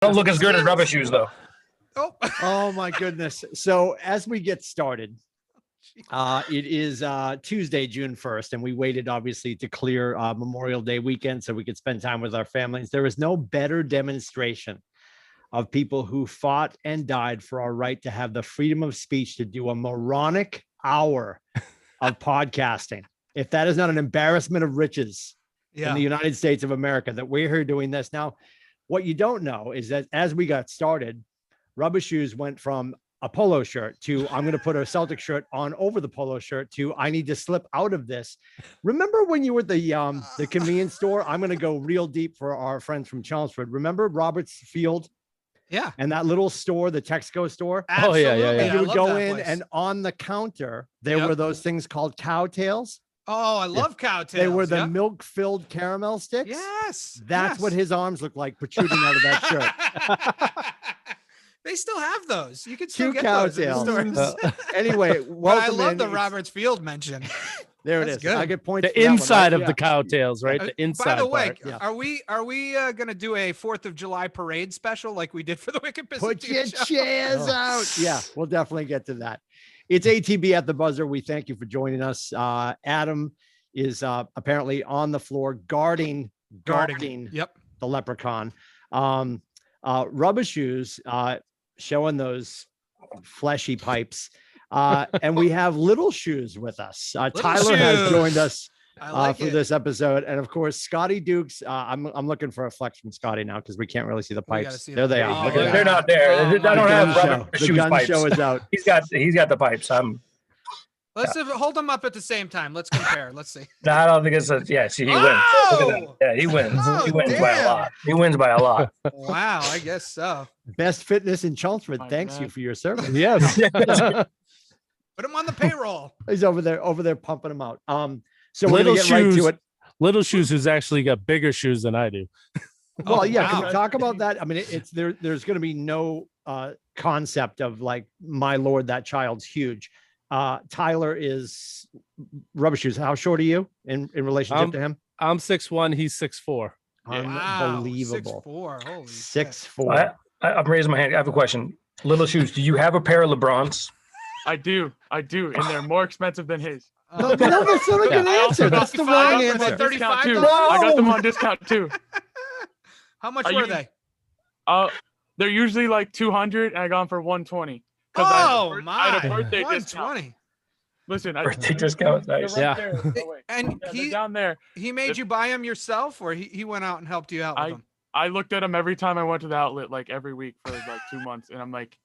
Don't look as good as rubber shoes, though. Oh my goodness. So as we get started, it is Tuesday, June 1st, and we waited obviously to clear Memorial Day weekend so we could spend time with our families. There is no better demonstration of people who fought and died for our right to have the freedom of speech to do a moronic hour of podcasting. If that is not an embarrassment of riches in the United States of America, that we're here doing this. Now, what you don't know is that as we got started, Rubber Shoes went from a polo shirt to I'm going to put a Celtic shirt on over the polo shirt to I need to slip out of this. Remember when you were at the convenience store? I'm going to go real deep for our friends from Chelmsford. Remember Roberts Field? Yeah. And that little store, the Texaco store. Absolutely. Oh, yeah. And you I would love go that in place. and on the counter, there were those things called cowtails. Oh, I love cowtails. They were the milk-filled caramel sticks. Yes. That's what his arms look like protruding out of that shirt. They still have those. You can still Two get those in the stores. Anyway, I love the Roberts Field mention. There it is. Good. I get points. The inside of the cowtails, right? The inside. By the way, part. are we going to do a 4th of July parade special like we did for the Wicked Pistol Put your show? chairs out. Yeah, we'll definitely get to that. It's ATB at the buzzer. We thank you for joining us. Adam is apparently on the floor guarding the leprechaun. Rubber Shoes showing those fleshy pipes. And we have Little Shoes with us. Tyler has joined us for this episode. And of course, Scotty Dukes. I'm looking for a flex from Scotty now because we can't really see the pipes. There they are. They're not there. I don't have rubber the shoes gun pipes. show is out. He's got the pipes. Let's hold them up at the same time. Let's compare. Let's see. No, I don't think it's he wins. Look at that. Yeah, he wins. He wins by a lot. He wins by a lot. Wow, I guess so. Best Fitness in Chelmsford. Thanks you for your service. Yes. Put him on the payroll. He's over there pumping them out. So we're gonna get right to it. Little Shoes who's actually got bigger shoes than I do. Well, can we talk about that? I mean, it's there. There's going to be no concept of like, my Lord, that child's huge. Tyler is Rubber Shoes. How short are you in relationship to him? I'm 6'1", he's 6'4". Unbelievable. 6'4". Holy 6'4". I'm raising my hand. I have a question. Little Shoes, do you have a pair of LeBrons? I do, and they're more expensive than his. No, that's not a good answer. That's the wrong answer. 35 too. I got them on discount too. How much were they? They're usually like 200, and I got them for 120. Oh my! I had a birthday 120. discount. Listen, Birthday discount. Nice. There. And they're down there. He made you buy them yourself, or he went out and helped you out with them? I looked at them every time I went to the outlet, like every week for like 2 months, and I'm like,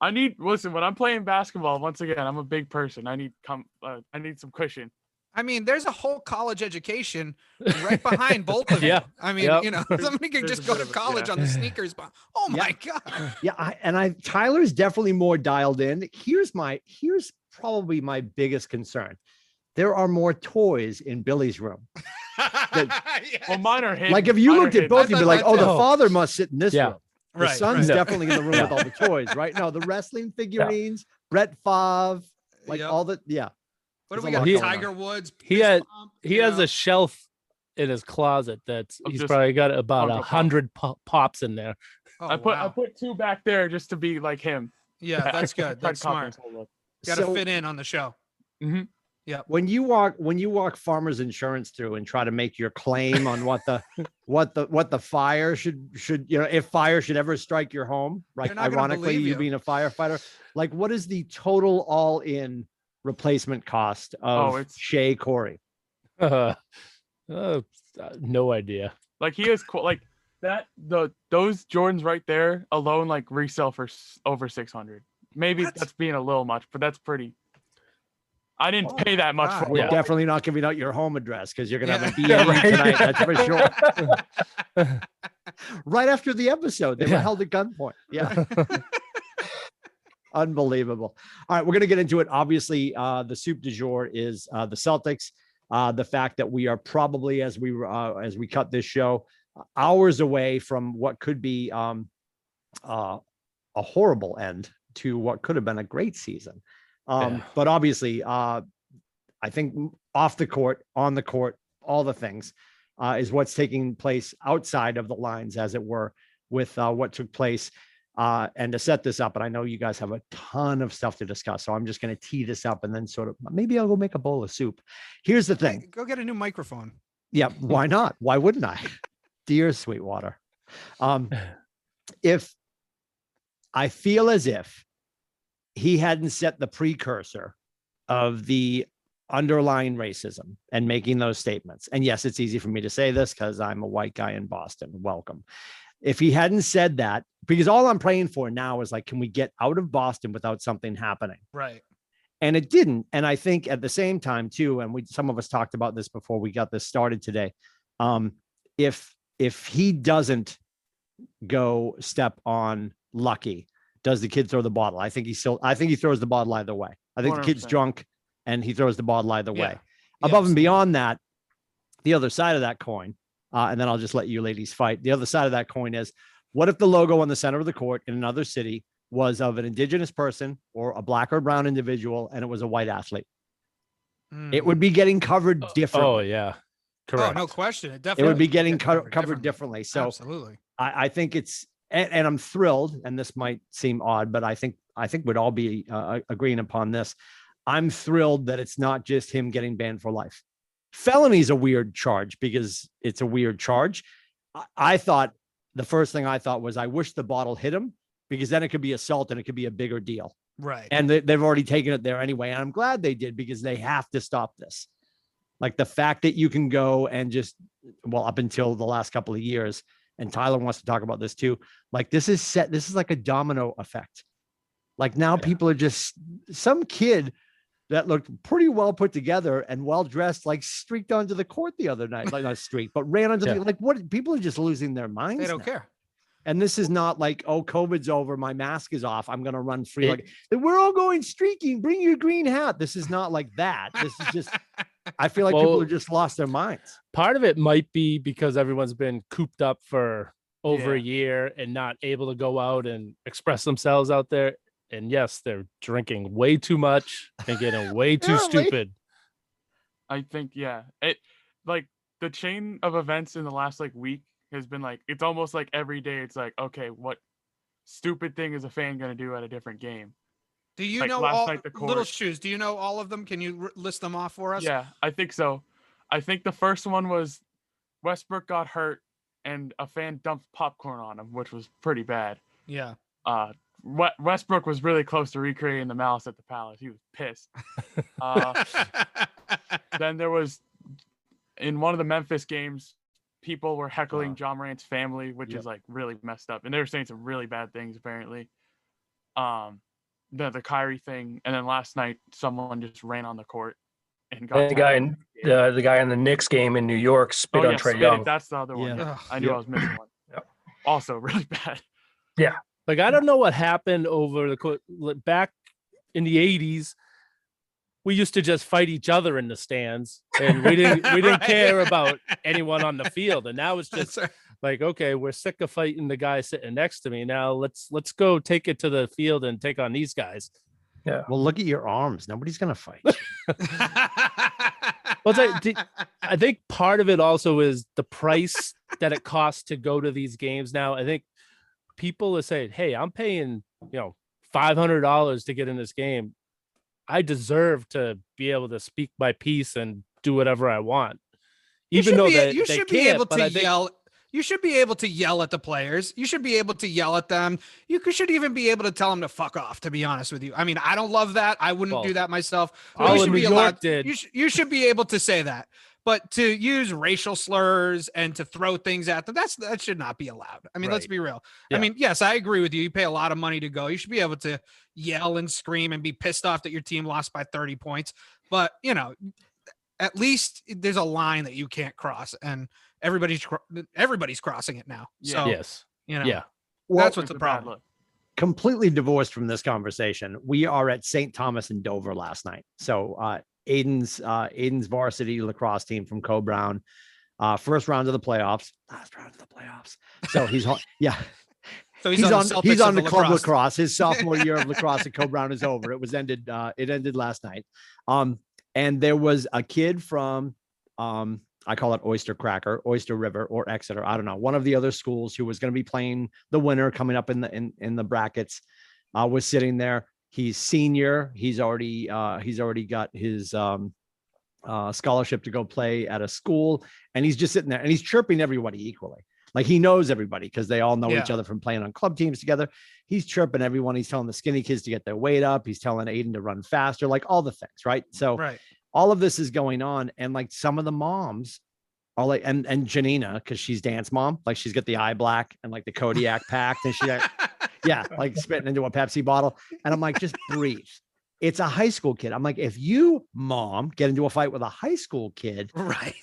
when I'm playing basketball, once again, I'm a big person. I need some cushion. I mean, there's a whole college education right behind both of you. I mean, somebody could just go to college on the sneakers. Oh my God. Yeah. Tyler's definitely more dialed in. Here's probably my biggest concern. There are more toys in Billy's room. Well, mine are hidden. Like if you looked at both, you'd be like, the father must sit in this room. The Right, son's definitely in the room with all the toys, right? No, the wrestling figurines, Brett Favre, all the, What do we got? Tiger Woods. He has a shelf in his closet he's probably got about 100 pops in there. Oh, I put 2 back there just to be like him. Yeah, that's good. That's smart. Got to fit in on the show. Mm-hmm. Yeah. When you walk Farmers Insurance through and try to make your claim on what the fire should if fire should ever strike your home, right? Ironically, you being a firefighter, like what is the total all-in replacement cost of Shea Corey? No idea. Like he is like that. Those Jordans right there alone like resell for over 600. Maybe that's being a little much, but that's pretty. I didn't pay that much for it. We're definitely not giving out your home address because you're gonna have a BA tonight. That's for sure. Right after the episode, they were held at gunpoint. Yeah. Unbelievable. All right, we're going to get into it. Obviously, the soup du jour is the Celtics. The fact that we are probably, as we cut this show, hours away from what could be a horrible end to what could have been a great season. But obviously, I think off the court, on the court, all the things is what's taking place outside of the lines, as it were. with what took place. And to set this up, and I know you guys have a ton of stuff to discuss, so I'm just going to tee this up and then sort of maybe I'll go make a bowl of soup. Here's the thing. Go get a new microphone. Yeah, why not? Why wouldn't I? Dear Sweetwater. If I feel as if he hadn't set the precursor of the underlying racism and making those statements, and yes, it's easy for me to say this because I'm a white guy in Boston. Welcome. If he hadn't said that, because all I'm praying for now is like, can we get out of Boston without something happening? Right. And it didn't. And I think at the same time too, and some of us talked about this before we got this started today. If he doesn't go step on Lucky, does the kid throw the bottle? I think he throws the bottle either way. I think 100%. The kid's drunk and he throws the bottle either way. Above and beyond that, the other side of that coin, and then I'll just let you ladies fight. The other side of that coin is, what if the logo on the center of the court in another city was of an indigenous person or a black or brown individual, and it was a white athlete? It would be getting covered differently. Oh, yeah. Correct. Oh, no question. It definitely would be getting covered differently. So absolutely. I think it's, and I'm thrilled, and this might seem odd, but I think we'd all be agreeing upon this. I'm thrilled that it's not just him getting banned for life. Felony is a weird charge because it's a weird charge. I thought the first thing I thought was, I wish the bottle hit him, because then it could be assault and it could be a bigger deal. Right. And they've already taken it there anyway. And I'm glad they did, because they have to stop this. Like the fact that you can go and just, well, up until the last couple of years, and Tyler wants to talk about this too. Like this is like a domino effect. Like now people are just, some kid that looked pretty well put together and well dressed, like streaked onto the court the other night, like not streaked, but ran onto the, like what, people are just losing their minds. They don't care. And this is not like, oh, COVID's over, my mask is off, I'm going to run free. Like we're all going streaking, bring your green hat. This is not like that. This is just, I feel like people are just lost their minds. Part of it might be because everyone's been cooped up for over a year and not able to go out and express themselves out there. And yes, they're drinking way too much and getting way too stupid. I think, it like the chain of events in the last like week has been like, it's almost like every day it's like, okay, what stupid thing is a fan going to do at a different game? Do you know all Little Shoes? Do you know all of them? Can you list them off for us? Yeah, I think so. I think the first one was Westbrook got hurt and a fan dumped popcorn on him, which was pretty bad. Yeah. Westbrook was really close to recreating the malice at the Palace. He was pissed. Then there was, in one of the Memphis games, people were heckling John Morant's family, which is like really messed up. And they were saying some really bad things, apparently. The Kyrie thing. And then last night, someone just ran on the court and got the guy in the Knicks game in New York spit on Trae Young. That's the other one. Yeah. I knew I was missing one. Yep. Also really bad. Yeah. Like, I don't know what happened over back in the 80s. We used to just fight each other in the stands, and we didn't care about anyone on the field. And now it's just like, okay, we're sick of fighting the guy sitting next to me. Now let's go take it to the field and take on these guys. Yeah. Well, look at your arms. Nobody's gonna fight. Well, I think part of it also is the price that it costs to go to these games now. I think people are saying, hey, I'm paying, $500 to get in this game. I deserve to be able to speak my piece and do whatever I want. Even though you should be able to yell. You should be able to yell at the players. You should be able to yell at them. You should even be able to tell them to fuck off, to be honest with you. I mean, I don't love that. I wouldn't do that myself. All you should be allowed. You should be able to say that. But to use racial slurs and to throw things at them, that should not be allowed. I mean, let's be real. Yeah. I mean, yes, I agree with you. You pay a lot of money to go. You should be able to yell and scream and be pissed off that your team lost by 30 points. But, at least there's a line that you can't cross, and everybody's crossing it now. So, yes. Well, that's what's the problem. Completely divorced from this conversation. We are at St. Thomas in Dover last night. So, Aiden's varsity lacrosse team from Co-Brown, first round of the playoffs, last round of the playoffs. So he's on, So he's on the club lacrosse. His sophomore year of lacrosse at Co-Brown is over. It ended last night. And there was a kid from, I I call it Oyster Cracker, Oyster River, or Exeter. I don't know. One of the other schools who was going to be playing the winner coming up in the brackets was sitting there. He's senior. He's already got his scholarship to go play at a school, and he's just sitting there and he's chirping everybody equally. Like he knows everybody because they all know each other from playing on club teams together. He's chirping everyone. He's telling the skinny kids to get their weight up. He's telling Aiden to run faster, like all the things, right? So all of this is going on. And like some of the moms are like, and Janina, because she's dance mom, like she's got the eye black and like the Kodiak packed and she like spitting into a Pepsi bottle. And I'm like, just breathe. It's a high school kid. I'm like, if you, mom, get into a fight with a high school kid,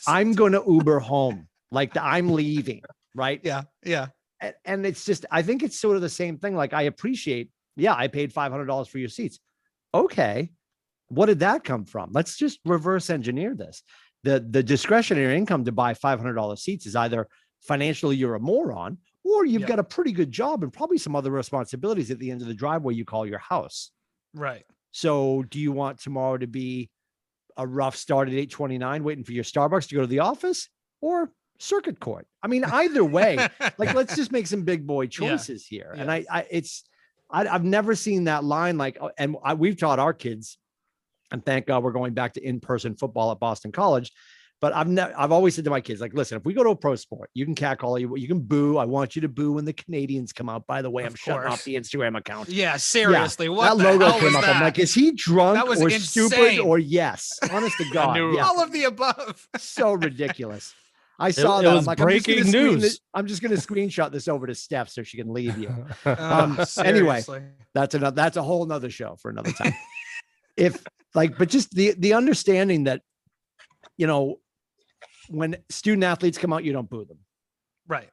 I'm going to Uber home. Like I'm leaving. Right. Yeah. Yeah. And it's just, I think it's sort of the same thing. Like I appreciate, I paid $500 for your seats. Okay. What did that come from? Let's just reverse engineer this. The discretionary income to buy $500 seats is either financially you're a moron, or you've got a pretty good job and probably some other responsibilities at the end of the driveway you call your house. Right. So do you want tomorrow to be a rough start at 8:29 waiting for your Starbucks to go to the office, or circuit court? I mean, either way, like let's just make some big boy choices here. And I've never seen that line. Like, we've taught our kids, and thank God we're going back to in-person football at Boston College. But I've always said to my kids, like, listen, if we go to a pro sport, you can cackle, you can boo. I want you to boo when the Canadians come out. By the way, I'm shutting off the Instagram account. Yeah, seriously. What that logo came up. I'm like, is he drunk or insane. stupid or yes? Honest to God. All of the above. So ridiculous. I saw that. It was I'm like, breaking news. I'm just going to screenshot this over to Steph so she can leave you. Anyway, that's a whole nother show for another time. But just the understanding that, when student athletes come out, you don't boo them. Right.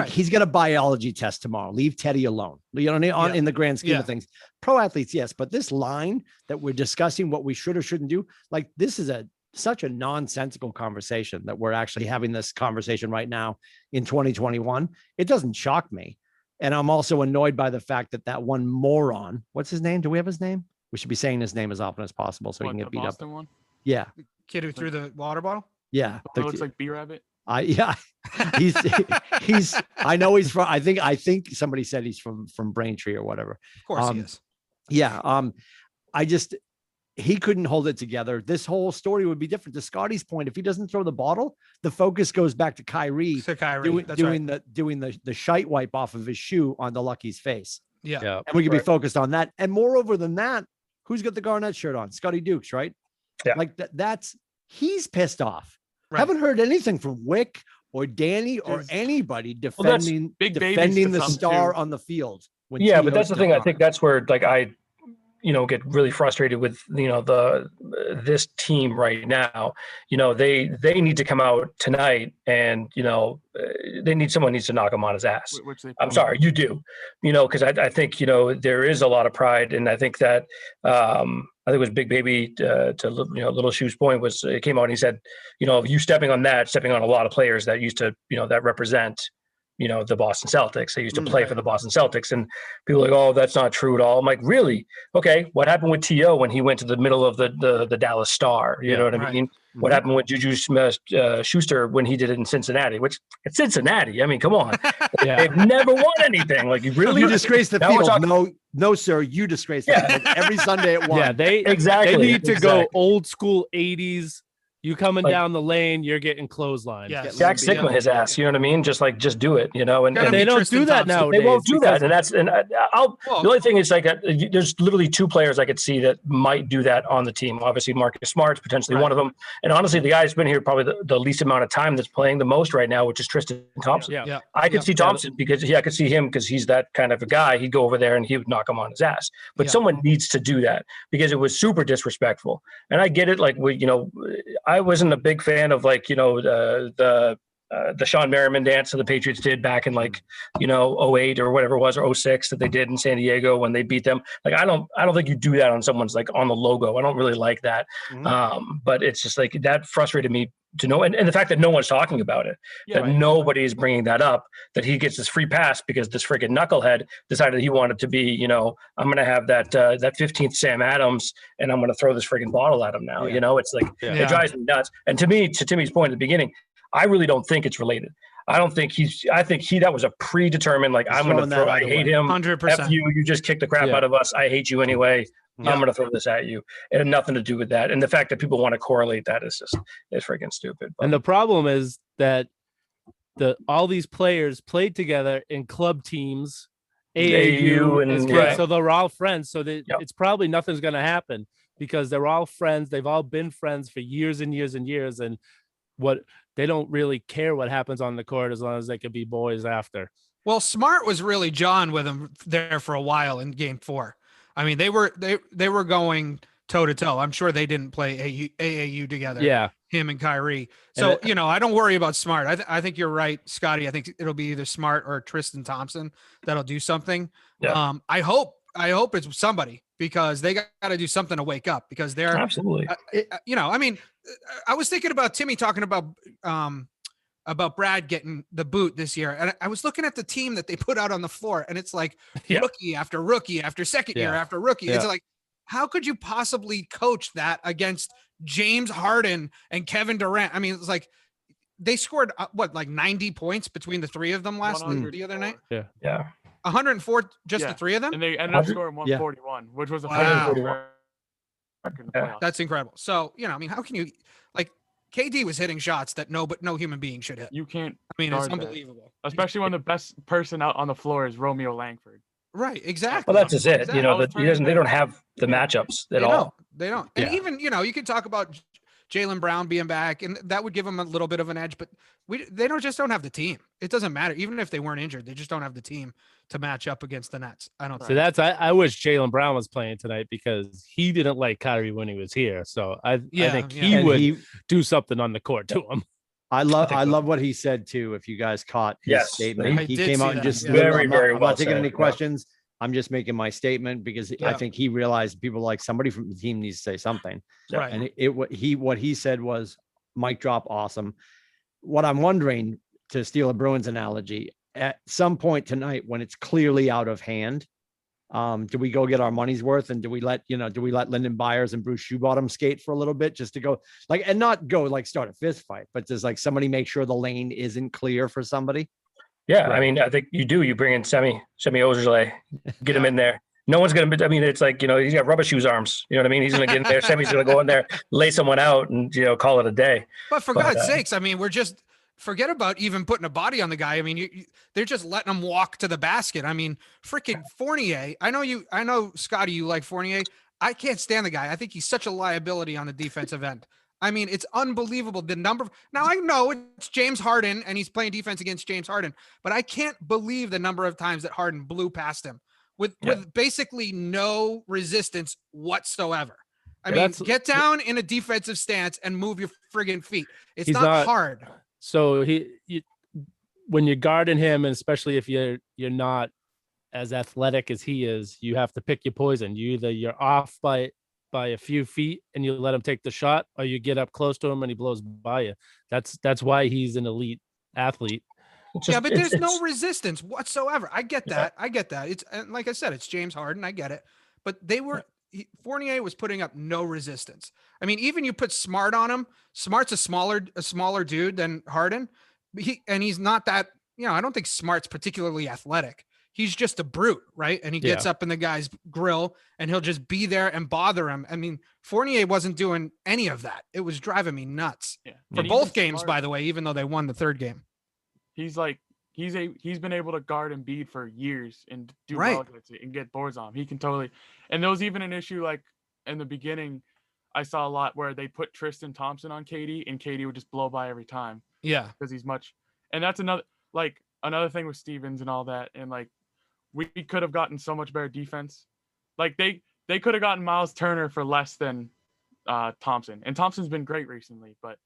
He's got a biology test tomorrow. Leave Teddy alone. In the grand scheme of things. Pro athletes, yes. But this line that we're discussing what we should or shouldn't do, like this is such a nonsensical conversation that we're actually having this conversation right now in 2021. It doesn't shock me. And I'm also annoyed by the fact that one moron, what's his name? Do we have his name? We should be saying his name as often as possible so he can get beat Boston up. One? Yeah. The kid who threw the water bottle? Yeah. It looks like B-Rabbit. He's I know he's from, I think somebody said he's from Braintree or whatever. Of course he is. Yeah. He couldn't hold it together. This whole story would be different. To Scotty's point, if he doesn't throw the bottle, the focus goes back to Kyrie, doing the shite wipe off of his shoe on the Lucky's face. Yeah. And we could be focused on that. And moreover than that, who's got the Garnett shirt on? Scotty Dukes, right? Yeah. Like he's pissed off. Right. Haven't heard anything from Wick or Danny or anybody defending the star on the field. But that's the thing. I think that's where I get really frustrated with this team right now. They need to come out tonight and someone needs to knock him on his ass. I'm sorry, you do, because I think there is a lot of pride, and I think that I think it was Big Baby to Little Shoe's point was it came out and he said, you stepping on a lot of players that used to that represent the Boston Celtics. They used to play for the Boston Celtics, and people are like, oh, that's not true at all. I'm like, really? Okay. What happened with T.O. when he went to the middle of the Dallas Star? You know what I mean? Mm-hmm. What happened with Juju Schuster when he did it in Cincinnati, which it's Cincinnati. I mean, come on. They've never won anything. Like, you really disgrace the field. No, sir. You disgrace the field every Sunday at 1. Yeah, they need to go old school 80s. You coming down the lane, you're getting clotheslined. Yes. Jack Sigma his ass, you know what I mean? Just do it, and they don't do that nowadays. They won't do that, and the only thing is there's literally 2 players I could see that might do that on the team. Obviously, Marcus Smart's potentially one of them, and honestly, the guy who's been here probably the least amount of time that's playing the most right now, which is Tristan Thompson. Yeah. I could see Thompson because I could see him because he's that kind of a guy. He'd go over there and he would knock him on his ass. But someone needs to do that because it was super disrespectful. And I get it, I wasn't a big fan of the the Sean Merriman dance that the Patriots did back in like, 08 or whatever it was, or 06 that they did in San Diego when they beat them. Like, I don't think you do that on someone's like on the logo. I don't really like that. But it's just like that frustrated me to know. And the fact that no one's talking about it, that nobody's bringing that up, that he gets this free pass because this freaking knucklehead decided he wanted to be, I'm going to have that 15th Sam Adams and I'm going to throw this freaking bottle at him now. It's like, it drives me nuts. And to Timmy's point at the beginning, I really don't think it's related. I think that was a predetermined, like, I'm going to throw, I hate him. 100%. F you just kicked the crap out of us. I hate you anyway. I'm going to throw this at you. It had nothing to do with that. And the fact that people want to correlate that is freaking stupid. But. And the problem is that all these players played together in club teams, AAU, and so they're all friends. So it's probably nothing's going to happen because they're all friends. They've all been friends for years and years and years. And they don't really care what happens on the court as long as they can be boys after. Well, Smart was really John with him there for a while in game 4. I mean, they were going toe to toe. I'm sure they didn't play AAU together. Yeah, him and Kyrie. So I don't worry about Smart. I think you're right, Scotty. I think it'll be either Smart or Tristan Thompson that'll do something. Yeah. I hope it's somebody because they got to do something to wake up because they're absolutely. I mean, I was thinking about Timmy talking about Brad getting the boot this year. And I was looking at the team that they put out on the floor and it's like rookie after second year after rookie. It's like, how could you possibly coach that against James Harden and Kevin Durant? I mean, it's like they scored like 90 points between the three of them the other night. Yeah. Yeah. 104, just the three of them. And they ended up scoring 141, which was a That's incredible. So, I mean, how can you KD was hitting shots that no human being should hit. You can't. I mean, it's unbelievable. That. Especially when the best person out on the floor is Romeo Langford. Right. Exactly. Well, that's just it. Exactly. They don't have the matchups at all. They don't. And even, you could talk about Jaylen Brown being back and that would give them a little bit of an edge, but they don't have the team. It doesn't matter. Even if they weren't injured, they just don't have the team to match up against the Nets. I don't think. So I wish Jaylen Brown was playing tonight because he didn't like Kyrie when he was here. So I think he would do something on the court to him. I love what he said too. If you guys caught his statement, he came out and just very I'm not taking any questions. I'm just making my statement because I think he realized people like somebody from the team needs to say something. Right. And what he said was mic drop awesome. What I'm wondering, to steal a Bruins analogy, at some point tonight when it's clearly out of hand, do we go get our money's worth and do we let Lyndon Byers and Bruce Shoebottom skate for a little bit just to go and not go start a fist fight, but does somebody make sure the lane isn't clear for somebody? Yeah. Right. I mean, I think you do. You bring in Semi Ojeleye, get him in there. No one's going to, it's like, he's got rubber shoes arms. You know what I mean? He's going to get in there. Semi's going to go in there, lay someone out and, call it a day. But for God's sakes, I mean, forget about even putting a body on the guy. I mean, they're just letting him walk to the basket. I mean, freaking Fournier. I know Scotty, you like Fournier. I can't stand the guy. I think he's such a liability on the defensive end. I mean, it's unbelievable. Now I know it's James Harden and he's playing defense against James Harden, but I can't believe the number of times that Harden blew past him with basically no resistance whatsoever. I mean, get down in a defensive stance and move your friggin' feet. It's not hard. So when you're guarding him, and especially if you're not as athletic as he is, you have to pick your poison. You're off by a few feet and you let him take the shot, or you get up close to him and he blows by you. That's why he's an elite athlete. But there's no resistance whatsoever. I get that. It's like I said, it's James Harden. I get it. But Fournier was putting up no resistance. I mean, even you put Smart on him. Smart's a smaller dude than Harden. He's not that, I don't think Smart's particularly athletic. He's just a brute, right? And he gets up in the guy's grill and he'll just be there and bother him. I mean, Fournier wasn't doing any of that. It was driving me nuts. Yeah. For both games, Smart, by the way, even though they won the third game. He's been able to guard Embiid for years and do well and get boards on him. He can totally. And there was even an issue like in the beginning, I saw a lot where they put Tristan Thompson on KD and KD would just blow by every time. Yeah, because he's and that's another thing with Stevens and all that. And we could have gotten so much better defense. They could have gotten Miles Turner for less than Thompson, and Thompson's been great recently, but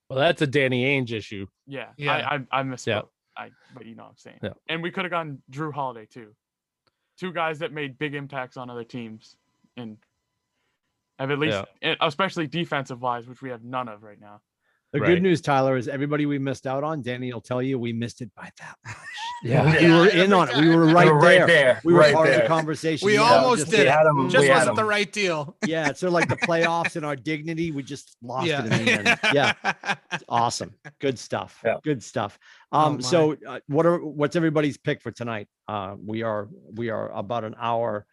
Well, that's a Danny Ainge issue. Yeah, Yeah. I misspoke. Yeah. But you know what I'm saying. Yeah. And we could have gone Drew Holiday too. Two guys that made big impacts on other teams and have at least, especially defensive wise, which we have none of right now. The Right. good news, Tyler, is everybody we missed out on, Danny will tell you we missed it by that much. Yeah. We were in on it. We were right there. We were right part of there. the conversation. We Yeah, almost just- did we it. had 'em- Just we had wasn't 'em. the right deal. Yeah, it's sort of like the playoffs and our dignity. We just lost Yeah. it in the end. Yeah, it's awesome. Good stuff. Yeah. Good stuff. Oh, my. So what's everybody's pick for tonight? We are about an hour,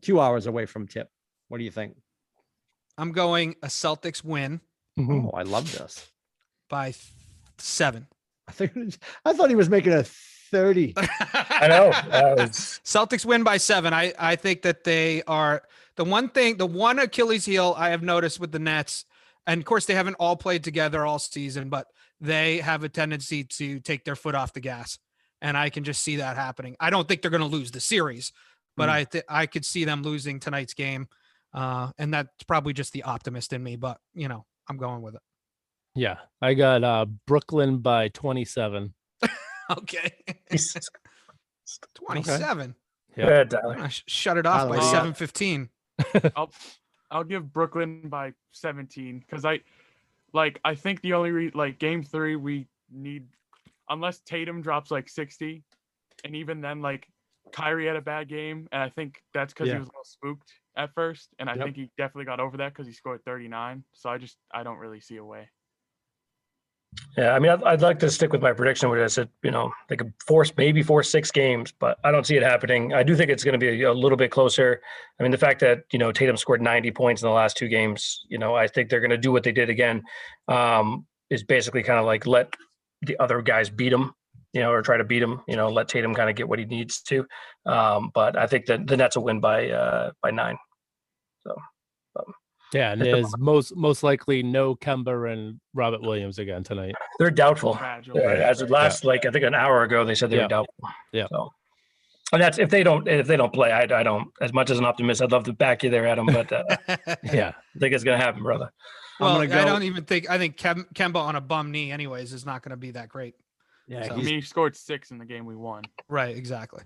2 hours away from tip. What do you think? I'm going a Celtics win Oh, I love this. by 7. I thought he was making a 30. I know. Celtics win by 7. I think that they are the one Achilles heel I have noticed with the Nets, and of course they haven't all played together all season, but they have a tendency to take their foot off the gas, and I can just see that happening. I don't think they're going to lose the series, but I could see them losing tonight's game, and that's probably just the optimist in me, but I'm going with it. Yeah. I got Brooklyn by 27. Okay. 27. Yeah. Good, Tyler. Shut it off Tyler, by what do you got? 7:15. I'll give Brooklyn by 17 because I think the only game 3 we need, unless Tatum drops like 60, and even then Kyrie had a bad game, and I think that's because he was a little spooked at first, and I think he definitely got over that because he scored 39. So I don't really see a way. Yeah, I mean, I'd like to stick with my prediction where I said, they could maybe force 6 games, but I don't see it happening. I do think it's going to be a little bit closer. I mean, the fact that, Tatum scored 90 points in the last 2 games, I think they're going to do what they did again, is basically kind of let the other guys beat him, or try to beat him, let Tatum kind of get what he needs to. But I think that the Nets will win by 9. So. Yeah, and there's most likely no Kemba and Robert Williams again tonight. They're doubtful. Fragile. As of last, I think an hour ago, they said they were doubtful. Yeah. So, and that's if they don't play. I don't. As much as an optimist, I'd love to back you there, Adam. But Yeah. I think it's gonna happen, brother. Well, I'm gonna go- I think Kemba on a bum knee anyways is not going to be that great. Yeah, So- I mean, he scored 6 in the game we won. Right. Exactly.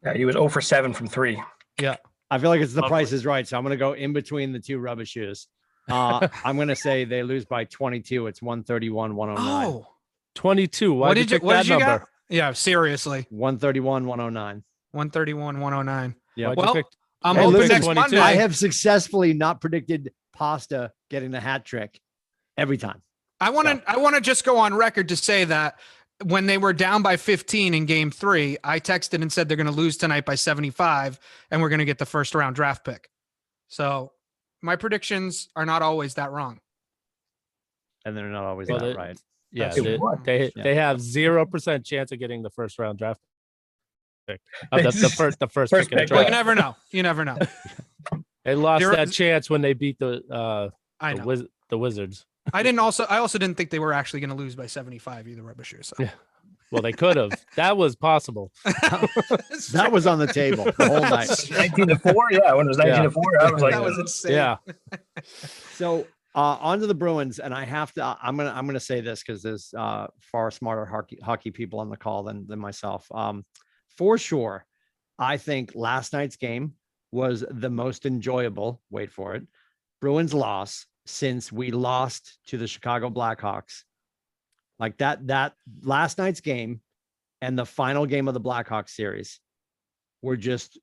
Yeah, he was 0 for 7 from 3. Yeah. I feel like it's the Lovely. Price is Right, so I'm going to go in between the two rubber shoes. I'm going to say they lose by 22. It's 131-109. Oh, 22. Why what did you pick what that did you number? got? Yeah. Seriously. 131-109. 131-109. Yeah. Why'd you Well, pick- I'm Hey, hoping listen, next 22. Monday. I have successfully not predicted Pasta getting the hat trick every time. I want to just go on record to say that when they were down by 15 in game 3, I texted and said they're going to lose tonight by 75 and we're going to get the first round draft pick. So my predictions are not always that wrong. And they're not always Well, that they- right. Yeah, That's they, what? they Yeah. they have 0% chance of getting the first round draft pick. The first First pick in the pick, Well, draft. you never know. You never know. They lost Zero- that chance when they beat the I know. the Wizards. I also didn't think they were actually going to lose by 75 either, Rubber Shoe. So Yeah. Well, they could have. That was possible. That was on the table the whole night. 19-4. Yeah, when it was 19-4, I was like, that was insane. Yeah. So on to the Bruins, and I have to. I'm gonna say this because there's far smarter hockey people on the call than myself. For sure, I think last night's game was the most enjoyable. Wait for it, Bruins loss since we lost to the Chicago Blackhawks. Like that last night's game and the final game of the Blackhawks series were just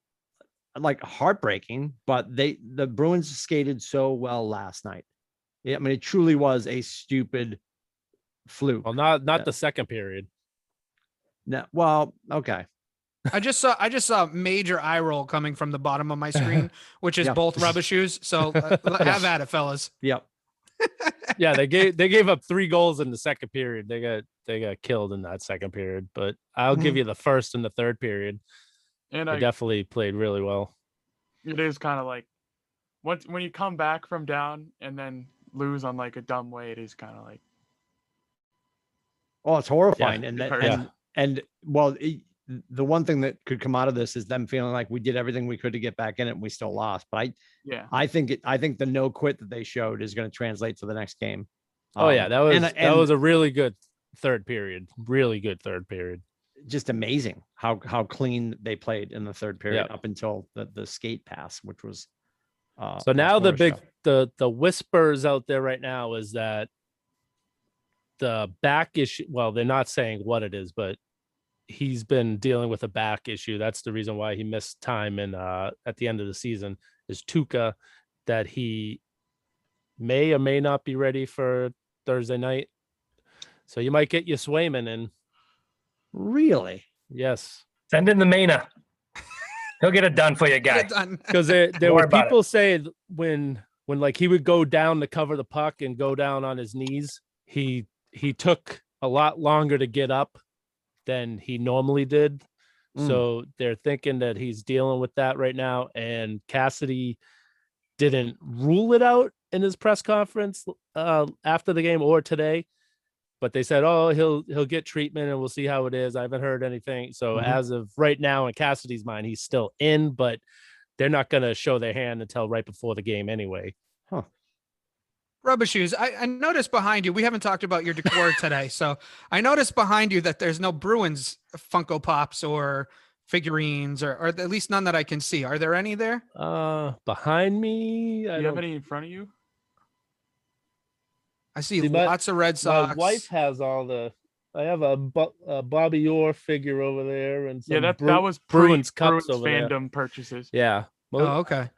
like heartbreaking, but the Bruins skated so well last night. I mean, it truly was a stupid fluke. Well, not Yeah. the second period. No, well, okay. I just saw major eye roll coming from the bottom of my screen, which is Yeah. both Rubber Shoes. So have at it, fellas. Yep. Yeah, they gave up 3 goals in the second period. They got killed in that second period, but I'll give you the first and the third period. And They definitely played really well. it is kind of like when you come back from down and then lose on like a dumb way, it is kind of like Oh, it's horrifying. Yeah, and it that, hurts. and well, the one thing that could come out of this is them feeling like we did everything we could to get back in it and we still lost. But yeah. I think the no quit that they showed is going to translate to the next game. Oh yeah, that was that and was a really good third period. Really good third period. just amazing how clean they played in the third period Yeah. up until the skate pass, which was So now the much big stuff. the whispers out there right now is that the back issue. Well, they're not saying what it is, but he's been dealing with a back issue. That's the reason why he missed time in at the end of the season. Is Tuca, that he may or may not be ready for Thursday night. So you might get your Swayman in. Really? Yes. Send in the Mena. He'll get it done for you, guy. Get done. Because there Don't were worry about people saying when like he would go down to cover the puck and go down on his knees, he took a lot longer to get up than he normally did. So they're thinking that he's dealing with that right now. And Cassidy didn't rule it out in his press conference after the game or today, but they said, oh, he'll get treatment and we'll see how it is. I haven't heard anything. So as of right now, in Cassidy's mind, he's still in, but they're not going to show their hand until right before the game anyway. Huh. Rubber shoes. I noticed behind you, we haven't talked about your decor today. So I noticed behind you that there's no Bruins Funko Pops or figurines, or at least none that I can see. Are there any there? Behind me, Do you have any in front of you? I see See, lots of Red Sox. my wife has all the. I have a Bobby Orr figure over there, and some Yeah, that was Bruins Bruins cups over there. fandom purchases. Yeah. Oh, okay.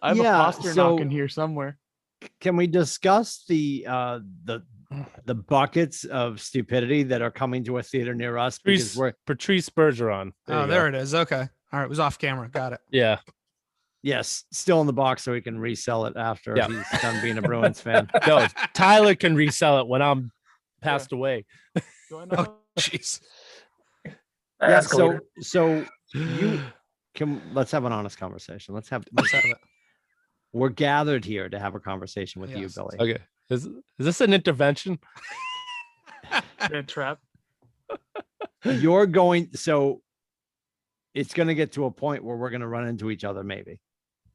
I have Yeah, a Pasternak so- in here somewhere. Can we discuss the buckets of stupidity that are coming to a theater near us? Because Patrice Bergeron. Oh, there it is. Okay. All right. It was off camera. Got it. Yeah. yes, still in the box so we can resell it after Yeah. he's done being a Bruins fan. No, Tyler can resell it when I'm passed away. Do I know? Oh, jeez. Yeah, Escalator. so you let's have an honest conversation. Let's have it. we're gathered here to have a conversation with you, Yes. Billy. Okay. Is this an intervention? Yeah, trap. You're going, so it's going to get to a point where we're going to run into each other, maybe.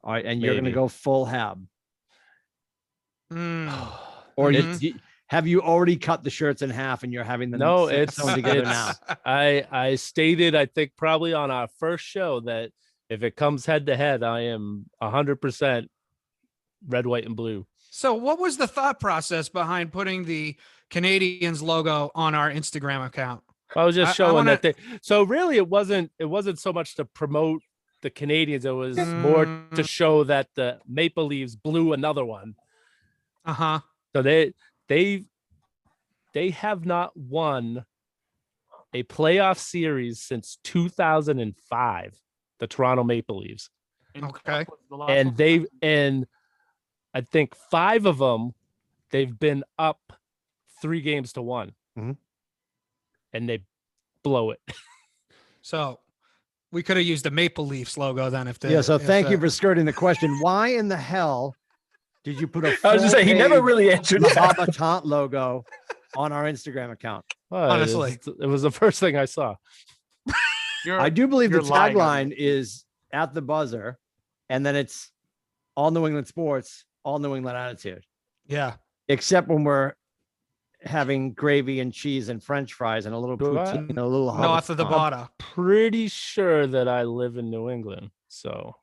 All right, and you're going to Maybe. go full hab, Mm. or Mhm. have you already cut the shirts in half and you're having them No, sewn together now? I stated, I think probably on our first show, that if it comes head to head, I am 100% red, white, and blue. So what was the thought process behind putting the Canadians logo on our Instagram account? I was just I showing wanna- that they. So really, it wasn't so much to promote the Canadians. It was more to show that the Maple Leafs blew another one. Uh-huh. So they have not won a playoff series since 2005. The Toronto Maple Leafs, And Okay. what was the last and one? and I think 5 of them they've been up 3 games to 1, Mhm. and they blow it. So we could have used the Maple Leafs logo then if the Yeah, so if thank you the- for skirting the question. Why in the hell did you put a I was just saying, he never full-page really answered La that. Habitant logo on our Instagram account? Honestly. it was the first thing I saw. You're- I do believe the you're lying on tagline is at the buzzer, and then it's all New England sports, all New England attitude, Yeah. except when we're having gravy and cheese and French fries and a little Do I? poutine and a little North of the Habitant. border. Pretty sure that I live in New England, so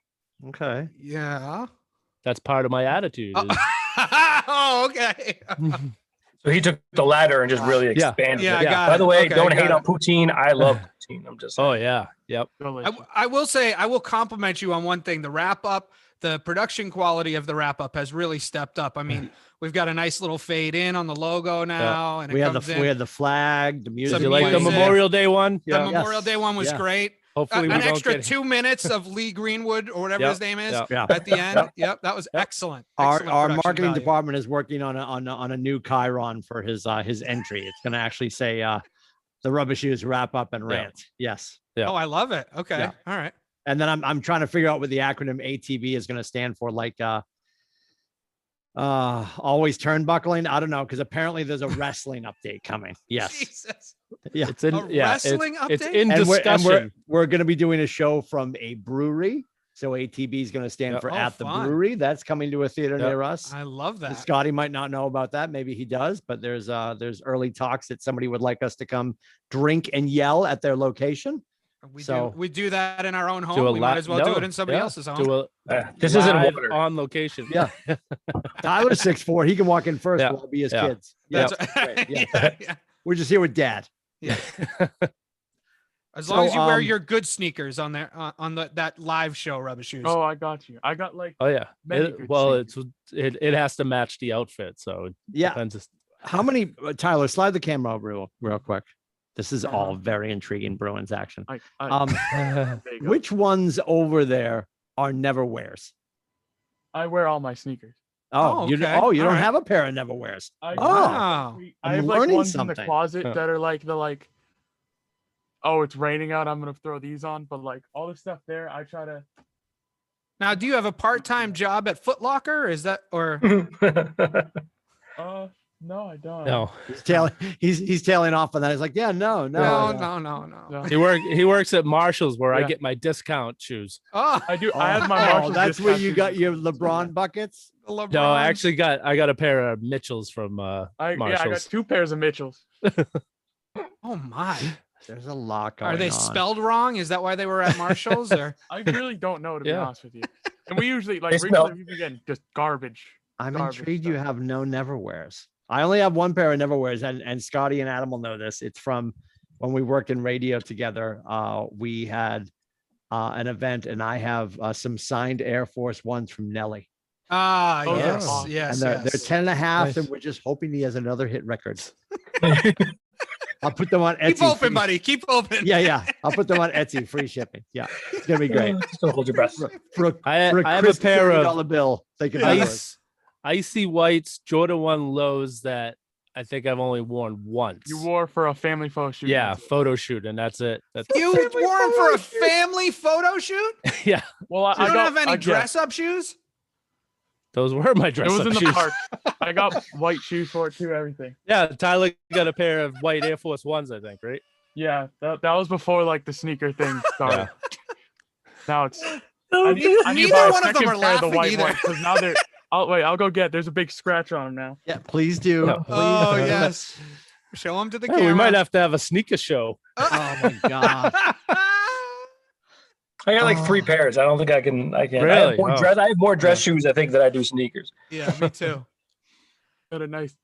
Okay. Yeah. that's part of my attitude. is- Oh, okay. So he took the ladder and just really Yeah. expanded Yeah, I it. got By it. the way, Okay, don't got hate it. on poutine. I love poutine. I'm just saying. Oh yeah, yep. delicious. I will say, I will compliment you on one thing. The wrap up, the production quality of the wrap up has really stepped up. I mean, we've got a nice little fade in on the logo now, and it We had comes the in. we had the flag, the music. Did you like the music. Memorial Day one? The Yeah. Memorial Yes. Day one was Yeah. great. Hopefully, we An don't extra get 2 minutes of Lee Greenwood or whatever Yep, his name is yep. Yeah. at the end. Yep, that was excellent. Our Excellent production marketing value. department is working on a new chyron for his entry. It's going to actually say the Rubber Shoes wrap up and Yeah. rant. Yes. Yeah. Oh, I love it. Okay. Yeah. All right. And then I'm trying to figure out what the acronym ATB is going to stand for, like always turnbuckling. I don't know, because apparently there's a wrestling update coming. Yes. Jesus. Yeah. It's in A yeah. wrestling It's update? in And discussion. we're going to be doing a show from a brewery So ATB is going to stand Yep. for Oh, At the fun. Brewery. That's coming to a theater Yep. near us. I love that. Scotty might not know about that. Maybe he does, but there's early talks that somebody would like us to come drink and yell at their location. We do that in our own Do home. a We might lot- as well do no, it in somebody yeah, else's home. Do This isn't live water. on location. Yeah. Tyler's 6'4". He can walk in first. Yeah. We'll be his Yeah. kids. Yeah. That's great. Yeah. yeah. We're just here with dad. As long So, as you wear your good sneakers on there on that live show, Rubber Shoes. Oh, I got you. I got like Oh yeah. Many good It has to match the outfit, so it Yeah. depends. How many, Tyler, slide the camera over real quick. This is all Uh-huh. very intriguing Bruins action. I Um, there you go. which ones over there are never wears? I wear all my sneakers. Oh, you okay. don't All right. have a pair of never wears. I, Wow. I I'm have like learning ones in something. the closet Huh. that are like oh, it's raining out, I'm gonna throw these on. But like all the stuff there, I try to Now, do you have a part-time job at Foot Locker? Is that or no, I don't. No, He's tailing off on that. He's like, yeah, no. no? No. he works at Marshalls where I Yeah. get my discount shoes. Oh, I do. I have my Oh, Marshall. that's where discount you shoes. got your LeBron buckets. LeBron. No, I actually got a pair of Mitchells from I got Marshalls. 2 pairs of Mitchells. Oh my. There's a lot going Are they on. spelled wrong? Is that why they were at Marshalls? Or I really don't know to be Yeah. honest with you. And we usually like They smell- recently we've been getting just garbage. I'm garbage intrigued you stuff. have no never wears. I only have one pair of never wears, and Scotty and Adam will know this. It's from when we worked in radio together. We had an event, and I have some signed Air Force Ones from Nelly. ah, Oh, yes, yeah. Awesome. yes, And they're yes. 10 and a half, Nice. and we're just hoping he has another hit record. I'll put them on Etsy. Keep open, free- buddy. Keep open. Yeah. I'll put them on Etsy, free shipping. Yeah, it's gonna be great. Just don't hold your breath. For a I have a crisp pair of $30 bill. They can have yours. icy whites Jordan 1 lows that I think I've only worn once. You wore for a family photo shoot. Yeah, photo shoot, and that's it. That's You wore them for a family photo shoot? yeah. Well, You I don't got, have any I- yeah, dress-up shoes? Those were my It dress. was in the shoes. park. I got white shoes for it too. Everything. Yeah, Tyler got a pair of white Air Force Ones, I think, right? Yeah, that was before like the sneaker thing started. Now it's. I Neither need to buy a one of them second are pair of the laughing white either. ones because now they're. I'll go get. There's a big scratch on them now. Yeah, please do. Yeah. Please Oh, do. yes. Show them to the Yeah, camera. we might have to have a sneaker show. Oh my god. I got like 3 pairs. I don't think I can. I Really? have more Oh. dress. I have more dress shoes. I think than I do sneakers. Yeah, me too. Got a nice.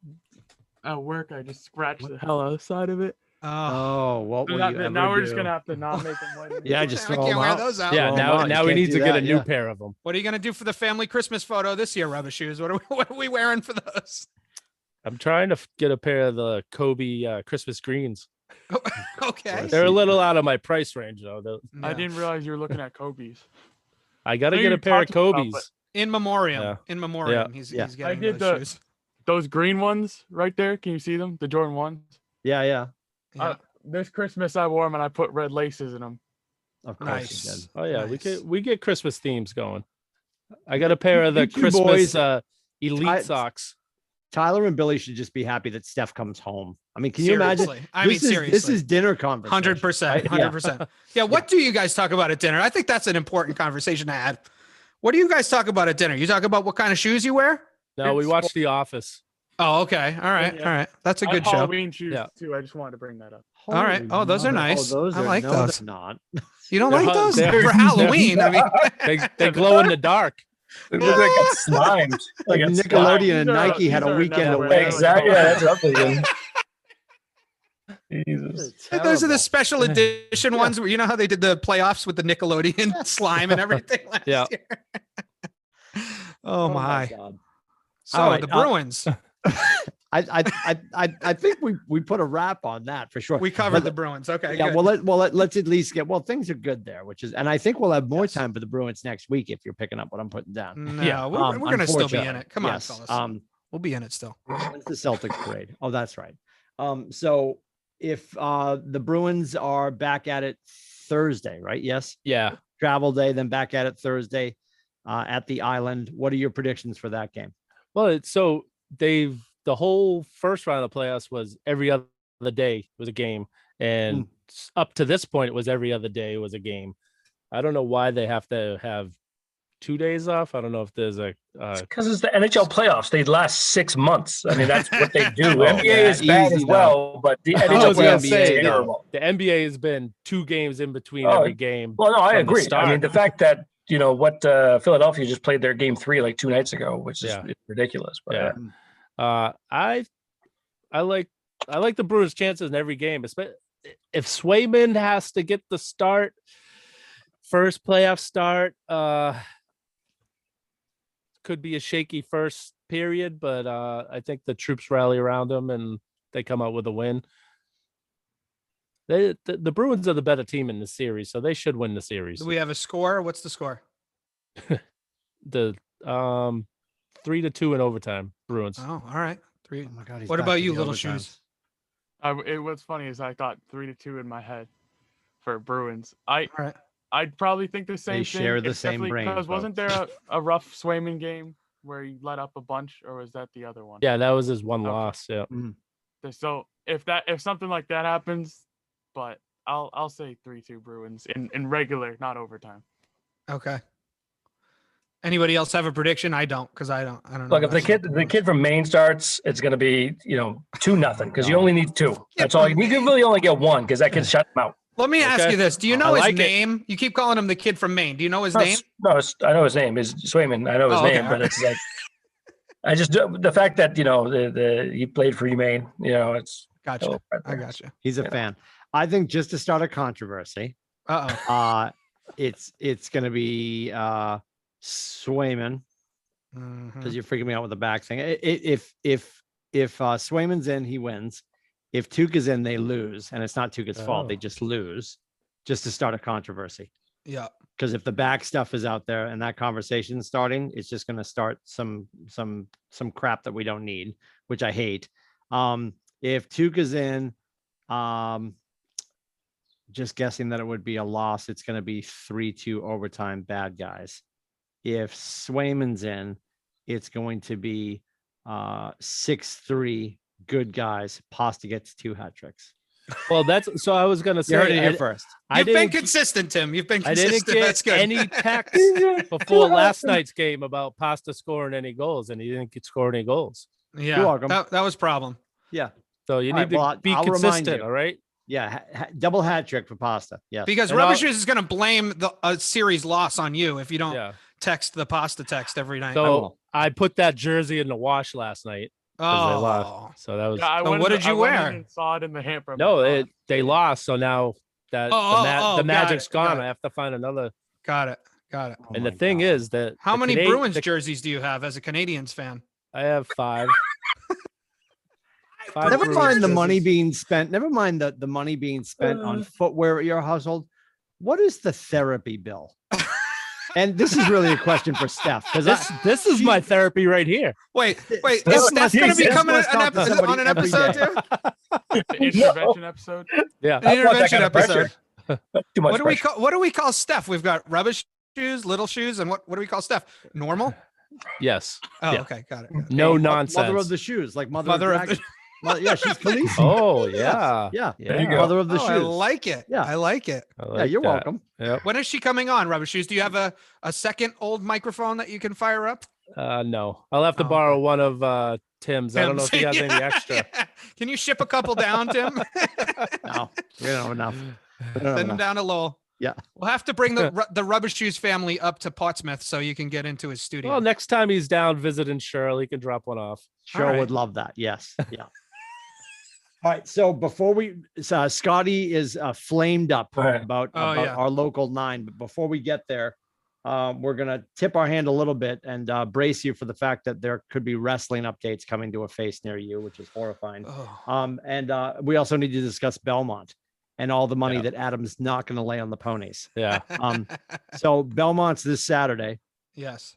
At work, I just scratched the hell out of the side of it. Oh, Oh, what So will that- you ever now we're just do? gonna have to not make them white. anymore. Yeah, just I throw can't them wear out. those out. Yeah, Throw 'em now out. now You we can't need do to get that, a new yeah. pair of them. What are you gonna do for the family Christmas photo this year, Rubber Shoes? What are we wearing for those? I'm trying to get a pair of the Kobe Christmas greens. Okay. They're a little out of my price range though. I Yeah. didn't realize you were looking at Kobe's. I got to know get you a pair of talked about, but- Kobe's. In memoriam. Yeah. In memoriam. He's Yeah. he's getting I did those the- shoes. Those green ones right there. Can you see them? The Jordan ones. Yeah. Yeah. This Christmas I wore them and I put red laces in them. Of course Nice. you did. Oh yeah, Nice. we get Christmas themes going. I got a pair of the You two Christmas boys- elite I- socks. Tyler and Billy should just be happy that Steph comes home. I mean, can you imagine? Seriously. I mean, This is- seriously. This is dinner conversation. 100%. right? Yeah. 100%. Yeah. What do you guys talk about at dinner? I think that's an important conversation to have. What do you guys talk about at dinner? You talk about what kind of shoes you wear? No, we It's- watched The Office. Oh, okay. All right. Yeah. All right. That's a I good have show. Halloween shoes Yeah. too. I just wanted to bring that up. All right. Holy Oh, those are mother. nice. Oh, those I are, like no, those. they're not. You don't They're like hot- those they're- for Halloween? I mean, They glow in the dark. It looks like it's slimed. Like it's Nickelodeon and These are- Nike had these a are weekend never away. wear. Exactly. Yeah, that's what I'm thinking. Jesus. those are the Terrible. special edition ones where you know how they did the playoffs with the Nickelodeon slime and everything last Yeah. year. Oh my. God. So All right, the Bruins, I think we put a wrap on that for sure. we covered But- the Bruins. Okay. Yeah, good. let's at least get things are good there, which is, and I think we'll have more Yes. time for the Bruins next week if you're picking up what I'm putting down. No, Yeah, we're gonna still be in Unfortunately, it. Come on, yes. fellas. We'll be in it still. When's the Celtics parade? Oh, that's right. So if the Bruins are back at it Thursday, right? Yes, Yeah. travel day, then back at it Thursday at the Island. What are your predictions for that game? Well, the whole first round of the playoffs was every other day was a game, and up to this point, it was every other day was a game. I don't know why they have to have 2 days off. I don't know if there's a because it's the NHL playoffs. They last 6 months. I mean, that's what they do. Oh, NBA yeah, is bad easy as well, but the I NHL was gonna playoffs say is terrible. the NBA has been 2 games in between Oh, every game. Well, no, I from the agree. I start. mean, the fact that what Philadelphia just played their game 3 like 2 nights ago, which is Yeah. ridiculous. But Yeah. I like the Brewers' chances in every game. If Swayman has to get the start, first playoff start, could be a shaky first period, but I think the troops rally around him and they come out with a win. The Bruins are the better team in the series, so they should win the series. Do we have a score? What's the score? The 3-2 in overtime, Bruins. Oh, all right. 3. Oh my God, he's What back about to you, the Little overtimes. Shoes? It was funny is I thought 3-2 in my head for Bruins. All right. I'd probably think the same thing. share the It's same definitely brain, because wasn't there folks. a rough Swayman game where he let up a bunch, or was that the other one? Yeah, that was his one Okay. loss. Yeah. So if something like that happens, but I'll say 3-2 Bruins in regular, not overtime. Okay. Anybody else have a prediction? I don't, because I don't know. Look, if much about the kid from Maine starts, it's going to be 2-0 because you only need 2. That's all. You really only get 1 because that can shut him out. Let me ask Okay. you this. Do you I know his like it. name? You keep calling him the kid from Maine. Do you know his name? No, I know his name is Swayman. I know his Oh, okay. name, but it's like I just the fact that he played for Maine. It's Gotcha. I gotcha. He's a fan. I think just to start a controversy, it's going to be Swayman, because you're freaking me out with the back thing. If Swayman's in, he wins. If Tuukka's in, they lose, and it's not Tuukka's fault. They just lose, just to start a controversy. Yeah. Because if the back stuff is out there and that conversation's starting, it's just going to start some crap that we don't need, which I hate. If Tuukka's in, just guessing that it would be a loss, it's going to be 3-2 overtime, bad guys. If Swayman's in, it's going to be 6-3 good guys. Pasta gets 2 hat tricks. Well, so I was gonna You heard it say here first. You've been consistent, Tim. You've been I consistent. didn't That's get good. any text before last night's game about Pasta scoring any goals, and he didn't score any goals. Yeah, You're welcome. that was problem. Yeah. So you All need right, well, to be I'll remind consistent. you. All right. Yeah. Double hat trick for Pasta. Yes. Because And Rubber I'll- Shoes is going to blame a series loss on you if you don't Yeah. text the Pasta text every night. So I put that jersey in the wash last night. 'Cause they lost. So that was Yeah, I So went what in- did you I went in wear? and saw it in the hamper. no. They lost. So now that Oh, the got magic's it, gone, got it. I have to find another. Got it. Oh And the my thing God. is that How the many Canadian- Bruins the- jerseys do you have as a Canadians fan? I have 5. Never Bruins mind the jerseys. money being spent. Never mind the money being spent on footwear at your household. What is the therapy bill? And this is really a question for Steph, because This is my therapy right here. Wait, Steph is Steph going to be Steph coming must talk to somebody on an every episode day. too? The intervention episode. Yeah. An intervention kind of pressure. episode. Too much What do we pressure. call Steph? We've got Rubbish Shoes, Little Shoes, and what do we call Steph? Normal? Yes. Oh, Yeah. okay, got it. No Mother nonsense. of the shoes, like mother Mother of of the yeah, she's Khaleesi. Oh yeah. Yeah. There you go. Mother of the Oh, shoes. I like it. Yeah. I like it. I Yeah, like you're that. welcome. Yep. When is she coming on, Rubber Shoes? Do you have a second old microphone that you can fire up? No, I'll have to Oh, borrow okay. one of Tim's. I don't know if he has any extra. Yeah. Can you ship a couple down, Tim? No, we don't have enough. We don't have Send them enough. down to Lowell. Yeah. We'll have to bring the Rubber Shoes family up to Portsmouth so you can get into his studio. Well, next time he's down visiting Shirley, he can drop one off. Sure All right. would love that. Yes. Yeah. All right. So before Scotty is flamed up All right. about yeah. our local 9, but before we get there, we're gonna tip our hand a little bit and brace you for the fact that there could be wrestling updates coming to a face near you, which is horrifying. Oh. And we also need to discuss Belmont and all the money Yeah. that Adam's not going to lay on the ponies. Yeah. So Belmont's this Saturday. Yes.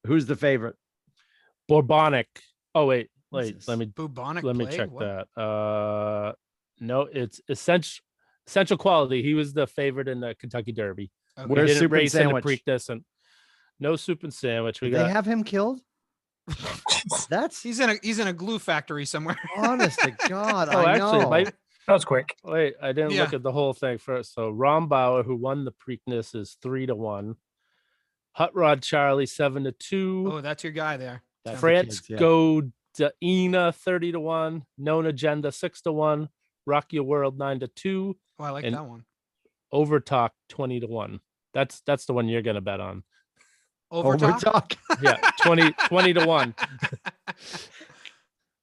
Who's the favorite? Bourbonic. Oh wait, What's this? let me Bubonic let me plague? check What? that. No, it's essential quality. He was the favorite in the Kentucky Derby. Okay. Where's He didn't Soup and race in the Sandwich? Preakness and no soup and sandwich. We Did they got have him killed? That's He's in a glue factory somewhere. honest to God. oh, I actually, know. That was quick. Wait, I didn't look Yeah. at the whole thing first. So Rombauer, who won the Preakness, is 3-1. Hot Rod Charlie 7-2. Oh, that's your guy there. That's So- the kids, yeah. Franco Daina 30-1. Known Agenda 6-1. Rock Your World 9-2. Oh, I like And- that one. Overtalk 20-1. That's the one you're gonna bet on. Overtalk. Overtalk. Yeah, 20-1.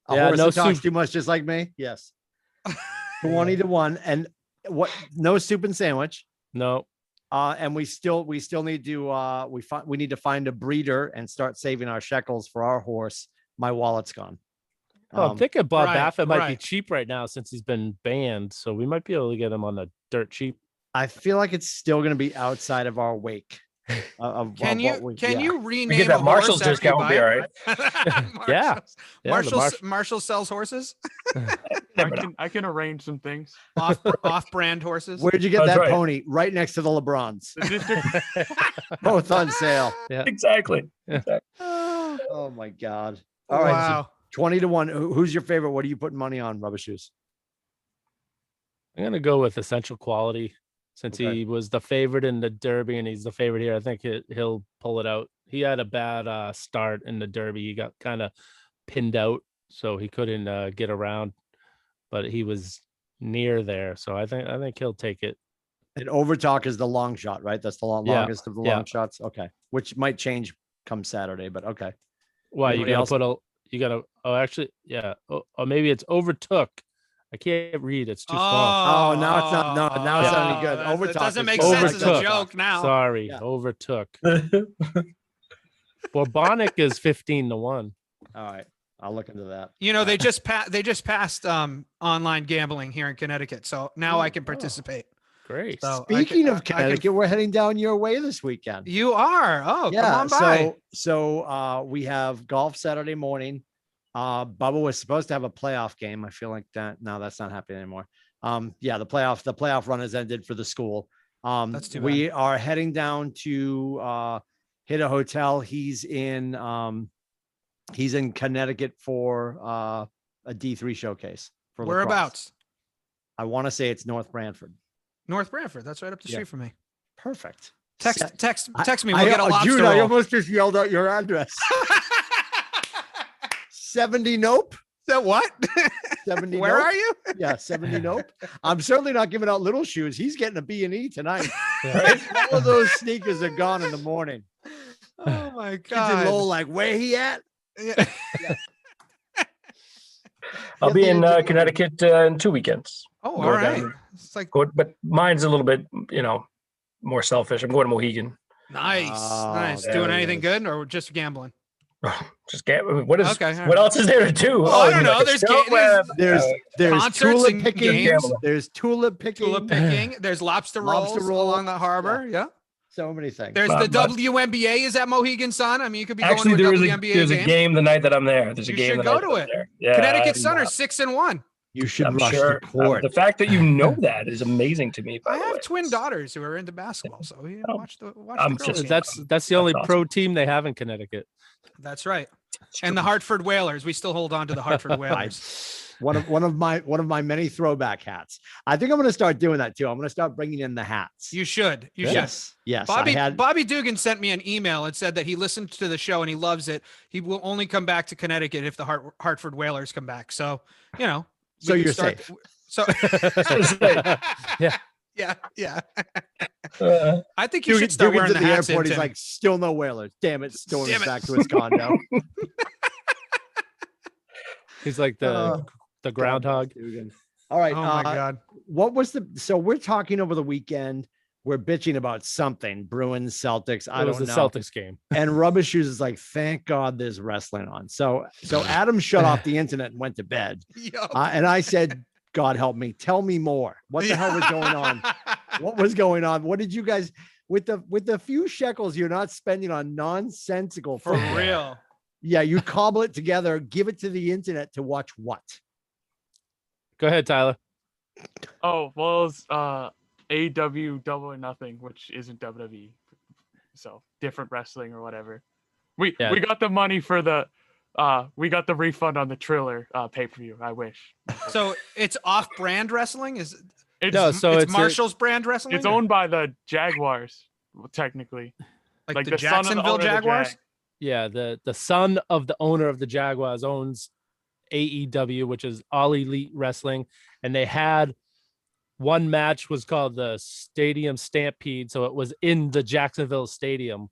A Yeah, horse no that talks soup. too much, just like me. Yes. 20-1, and what? No soup and sandwich. No, And we still need to we need to find a breeder and start saving our shekels for our horse. My wallet's gone. I'm thinking Bob right, Baffett might be right. cheap right now since he's been banned, so we might be able to get him on the dirt cheap. I feel like it's still going to be outside of our wake. Can you rename We get that a Marshall's horse after you discount, we'll be buy all it? right. Yeah. Yeah, the Marshall sells horses, Never know. I can arrange some things. off-brand horses. Where'd you get That's that right. pony? Right next to the LeBrons, The district both on sale. Exactly. Oh my god! All right, so Wow. 20-1. Who's your favorite? What are you putting money on, Rubber Shoes? I'm gonna go with Essential Quality since Okay. he was the favorite in the Derby and he's the favorite here. I think he'll pull it out. He had a bad start in the Derby. He got kind of pinned out, so he couldn't get around, but he was near there. So I think he'll take it. And Overtalk is the long shot, right? That's the Yeah, longest of the yeah. long shots. Okay, which might change come Saturday, but okay. Why Anybody you else? actually, yeah. Or maybe it's Overtook. I can't read. It's too small. Oh, now it's not- no, now it's not any good. It Overtalk doesn't is make good. sense as a Overtook. joke now. Sorry, Yeah. Overtook. Bourbonic is 15-1. All right, I'll look into that. You know, they just passed online gambling here in Connecticut, so now I can participate. Great. So Speaking of I can- Connecticut, we're heading down your way this weekend. You are. Oh, Yeah, come on by. so we have golf Saturday morning. Bubba was supposed to have a playoff game. I feel like that no, that's not happening anymore. Yeah, the playoff run has ended for the school. That's too We are heading down to hit a hotel. He's in Connecticut for a D3 showcase for lacrosse. Whereabouts? I want to say it's North Branford. North Branford. That's right up the Yeah. street from me. Perfect. Text me. I- We'll get a lobster dude, I roll. almost just yelled out your address. 70 Nope. That what? 70 Where Nope. are you? Yeah, 70 Nope. I'm certainly not giving out little shoes. He's getting a B&E tonight. Right? All of those sneakers are gone in the morning. Oh my Kids in Lowell like, where he at? Yeah. I'll be in Get the- Connecticut in 2 weekends. Oh, Go all right. down. It's like But mine's a little bit, more selfish. I'm going to Mohegan. nice, Oh, nice. there Doing he anything is. good or just gambling? Just get what is Okay, all what right. else is there to do? Well, I don't like know. a There's show ga- web, There's Concerts tulip and picking. games. There's tulip picking. Tulip picking. There's lobster rolls Lobster roll. along the harbor. Yeah. So many things. There's But- the WNBA is at Mohegan Sun. I mean, you could be actually, going to there's a a WNBA there's a game. game the night that I'm there. There's a You game should the go night to that I'm it. there. Yeah, Connecticut I'm Sun are not- 6-1. You should I'm rush sure. the court. The fact that you know that is amazing to me. By I the have way. twin daughters who are into basketball, so we Oh, watch the I'm girls just- game. That's the only That's pro team they have in Connecticut. That's right. And the Hartford Whalers. We still hold on to the Hartford Whalers. One of my many throwback hats. I think I'm going to start doing that too. I'm going to start bringing in the hats. You should. You should. Yes. Bobby Dugan sent me an email and said that he listened to the show and he loves it. He will only come back to Connecticut if the Hartford Whalers come back. So, we So can you're start- safe. So Yeah. yeah. Uh, I think you should start Dugan's wearing the at the hats. airport. in, He's Tim. like, still no whalers. Damn it. Storms Damn it. back to his condo. He's like the groundhog. Dugan. All right. oh my God. What was so we're talking over the weekend. We're bitching about something. Bruins, Celtics. I It was don't the know. Celtics game. And Rubbish Shoes is like, thank God there's wrestling on. So Adam shut off the internet and went to bed. Yo. And I said, God help me. Tell me more. What the hell was going on? What was going on? What did you guys with the few shekels you're not spending on nonsensical For footwear? real. Yeah, you cobble it together, give it to the internet to watch what? Go ahead, Tyler. Oh, well, it's AW Double or Nothing, which isn't WWE. So different wrestling or whatever. We Yeah. we got the money for the we got the refund on the Triller pay-per-view. I wish. So it's off-brand wrestling. It's Marshall's brand wrestling. It's owned by the Jaguars, technically. like the the son of the Jacksonville owner of the Jaguars. Jag. Yeah, the son of the owner of the Jaguars owns AEW, which is All Elite Wrestling, and they had one match was called the Stadium Stampede, so it was in the Jacksonville Stadium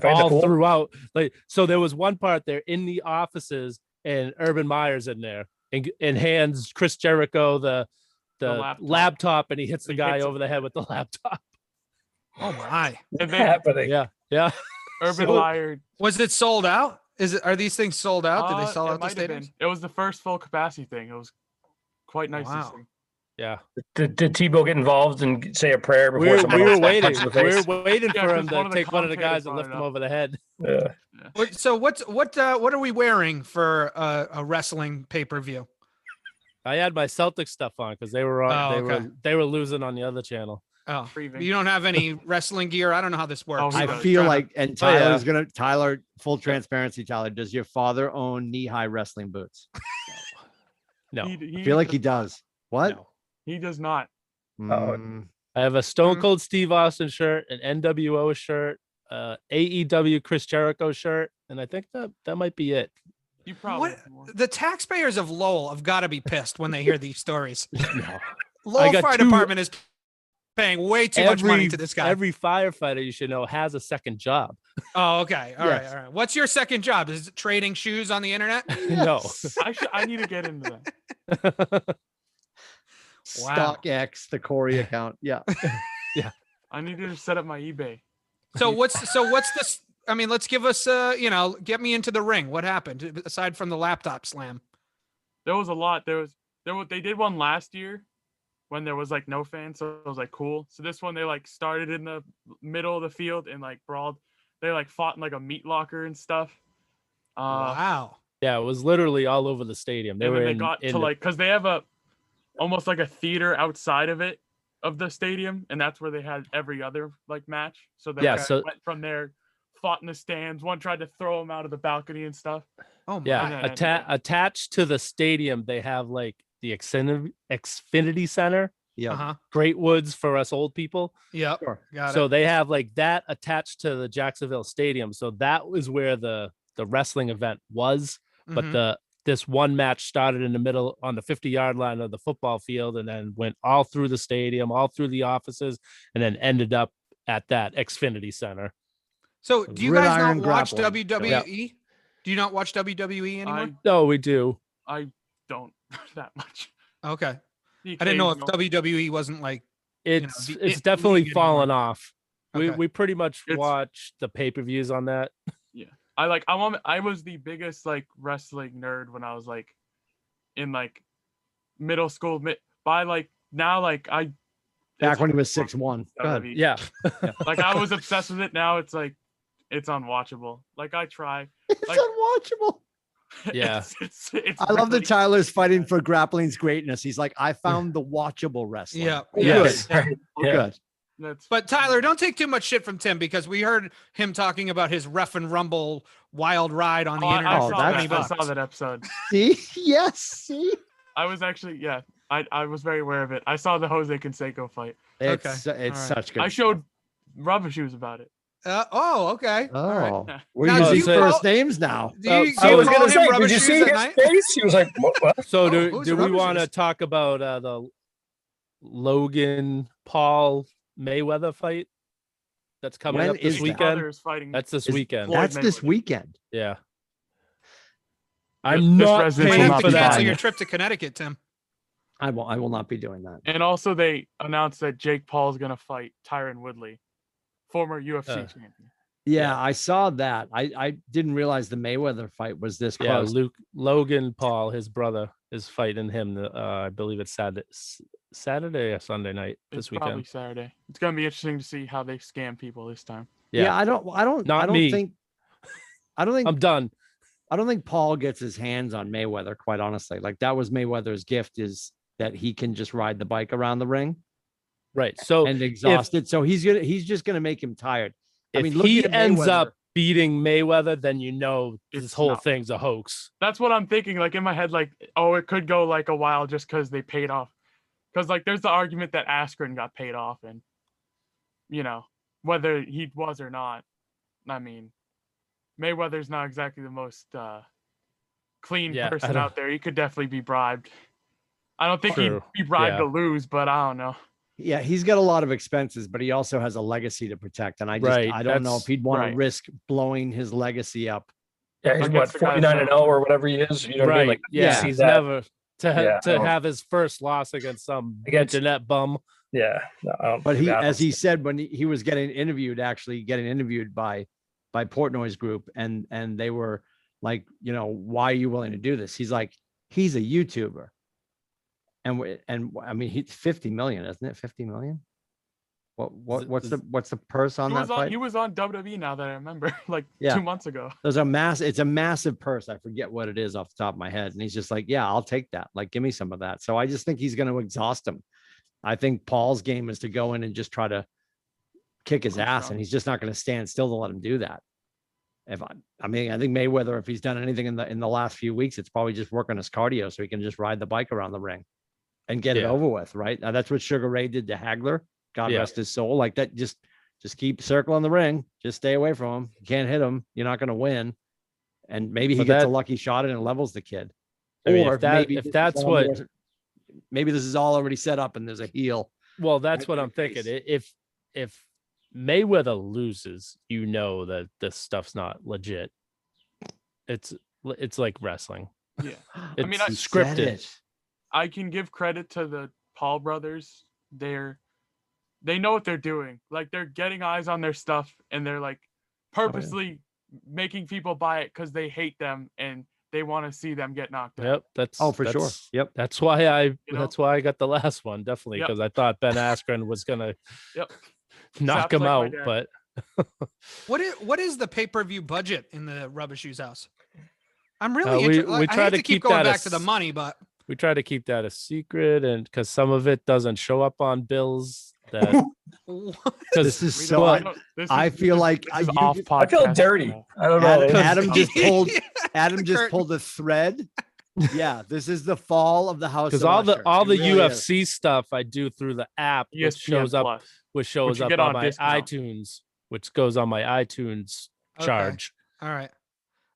all throughout. Like, so there was one part there in the offices, and Urban Meyer's in there, and hands Chris Jericho the laptop, and he hits the guy over the head with the laptop. Oh my! Happening. Yeah. Urban Meyer. Was it sold out? Are these things sold out? Did they sell out the might have been. stadiums? It was the first full capacity thing. It was quite nice to see. Yeah. Did Tebow get involved and say a prayer before We somebody were got waiting. punched in the face? We were waiting Yeah, for him 'cause to one of the take one of the guys commentators and lift brought him it over the head. Yeah. So what are we wearing for a wrestling pay-per-view? I had my Celtic stuff on because they were on. Oh, okay. They were losing on the other channel. Oh, Breathing. you don't have any wrestling gear? I don't know how this works. Oh, he I does. feel Try like, and Oh, yeah. Tyler, full transparency, Tyler, does your father own knee-high wrestling boots? No, I feel like he does. What? no. He does not. Mm, I have a Stone Cold Steve Austin shirt, an NWO shirt, AEW Chris Jericho shirt, and I think that might be it. You probably. What? The taxpayers of Lowell have got to be pissed when they hear these stories. No. Lowell got Fire two- Department is paying way too much money to this guy. Every firefighter you should know has a second job. Oh, okay. All right. Yes. All right. What's your second job? Is it trading shoes on the internet? No. I need to get into that. Wow. StockX, the Corey account. Yeah. I need to set up my eBay. So what's this? I mean, let's give us get me into the ring. What happened aside from the laptop slam? There was a lot. They did one last year when there was like no fans, so it was like cool. So this one they like started in the middle of the field and like brawled. They like fought in like a meat locker and stuff. Wow. Yeah, it was literally all over the stadium. They and were then they in, got in to like because they have almost like a theater outside of the stadium, and that's where they had every other like match. So they went from there, fought in the stands. One tried to throw him out of the balcony and stuff. Oh my. yeah. Attached to the stadium, they have like the Xfinity Center. Yeah. Uh-huh. Great Woods for us old people. Yep. Sure. Got So it. they have like that attached to the Jacksonville Stadium. So that was where the wrestling event was. But Mhm. this one match started in the middle on the 50-yard line of the football field and then went all through the stadium, all through the offices, and then ended up at that Xfinity Center. So do you guys Gridiron not watch grappling. WWE? Do you not watch WWE anymore? No, we do. I don't that much. Okay. The I didn't know if occasional- WWE wasn't like It's the it's it definitely league fallen anymore. off. We Okay. we pretty much It's- watch the pay-per-views on that. I was the biggest like wrestling nerd when I was like in like middle school. By like now, like Back when he was 6'1". Go ahead. Yeah. Like I was obsessed with it. Now it's like it's unwatchable. Like I try. It's Like- unwatchable. Yeah. It's I love that really- Tyler's fighting for grappling's greatness. He's like, I found the watchable wrestling. Yeah. Oh, Yes. good. Right. Oh, Yeah. good. That's But Tyler, don't take too much shit from Tim because we heard him talking about his rough and rumble wild ride on the internet Oh, for that's- 20 I bucks. saw that episode. See? Yes. See? I was actually I was very aware of it. I saw the Jose Canseco fight. It's All right. such good. I showed rubber shoes about it. Okay. All right. Oh, we're Now, do using you first call- names now. Do you, I do you was call gonna him say, rubber did you shoes see at his night? face? He was like, what? So who's do we Rubber want to Shoes? talk about the Logan Paul Mayweather fight that's coming When up this is that? weekend? Others fighting. That's this Is- weekend. Floyd That's this Mayweather. weekend. Yeah. This I'm not residence Might will have not to be cancel buying your it. trip to Connecticut, Tim. I will not be doing that. And also they announced that Jake Paul's gonna fight Tyron Woodley, former UFC champion. Yeah, I saw that. I didn't realize the Mayweather fight was this Yeah, close. Logan Paul, his brother, is fighting him. I believe it's Saturday or Sunday night It's this probably weekend. Saturday. It's gonna be interesting to see how they scam people this time. Yeah, I don't Not me. think I'm done. I don't think Paul gets his hands on Mayweather, quite honestly. Like that was Mayweather's gift, is that he can just ride the bike around the ring Right. So and exhaust it. So he's just gonna make him tired. I if mean, look he at ends Mayweather. up beating Mayweather, then you know this It's whole not. thing's a hoax. That's what I'm thinking. Like in my head, like, oh, it could go like a while just because they paid off. Because like there's the argument that Askren got paid off, and whether he was or not. I mean, Mayweather's not exactly the most clean person out there. He could definitely be bribed. I don't think he'd be bribed to lose, but I don't know. Yeah, he's got a lot of expenses, but he also has a legacy to protect. And I don't know if he'd want to risk blowing his legacy up. Yeah, he's what, 49-0 or whatever he is. You know what I mean? Like, yeah, he's never to have his first loss against some internet bum. Yeah, but as he said when he was getting interviewed by Portnoy's group, and they were like, why are you willing to do this? He's like, he's a YouTuber. And I mean, he's 50 million, isn't it? 50 million. What's the purse on that fight? He was on WWE now that I remember, like 2 months ago. It's a massive purse. I forget what it is off the top of my head. And he's just like, yeah, I'll take that. Like, give me some of that. So I just think he's going to exhaust him. I think Paul's game is to go in and just try to kick his ass, and he's just not going to stand still to let him do that. I think Mayweather, if he's done anything in the last few weeks, it's probably just work on his cardio so he can just ride the bike around the ring and get it over with, right? Now, that's what Sugar Ray did to Hagler. God rest his soul. Like that, just keep circling the ring. Just stay away from him. You can't hit him. You're not going to win. And maybe he gets a lucky shot and levels the kid. Maybe this is all already set up and there's a heel. Well, that's what I'm thinking. If Mayweather loses, that this stuff's not legit. It's like wrestling. Yeah, it's scripted. I can give credit to the Paul brothers. They know what they're doing. Like, they're getting eyes on their stuff, and they're like purposely making people buy it because they hate them and they want to see them get knocked out. Yep, sure. Yep, that's why I got the last one, definitely, because I thought Ben Askren was gonna knock him out. But what is the pay-per-view budget in the Rubber Shoes house? I'm really interested. We try to keep going back to the money, but we try to keep that a secret, and because some of it doesn't show up on bills. That this is so. I feel like I feel dirty. I don't know. Adam just pulled a thread. Yeah, this is the fall of the house. Because all the UFC stuff I do through the app, which shows up on my iTunes, which goes on my iTunes charge. All right.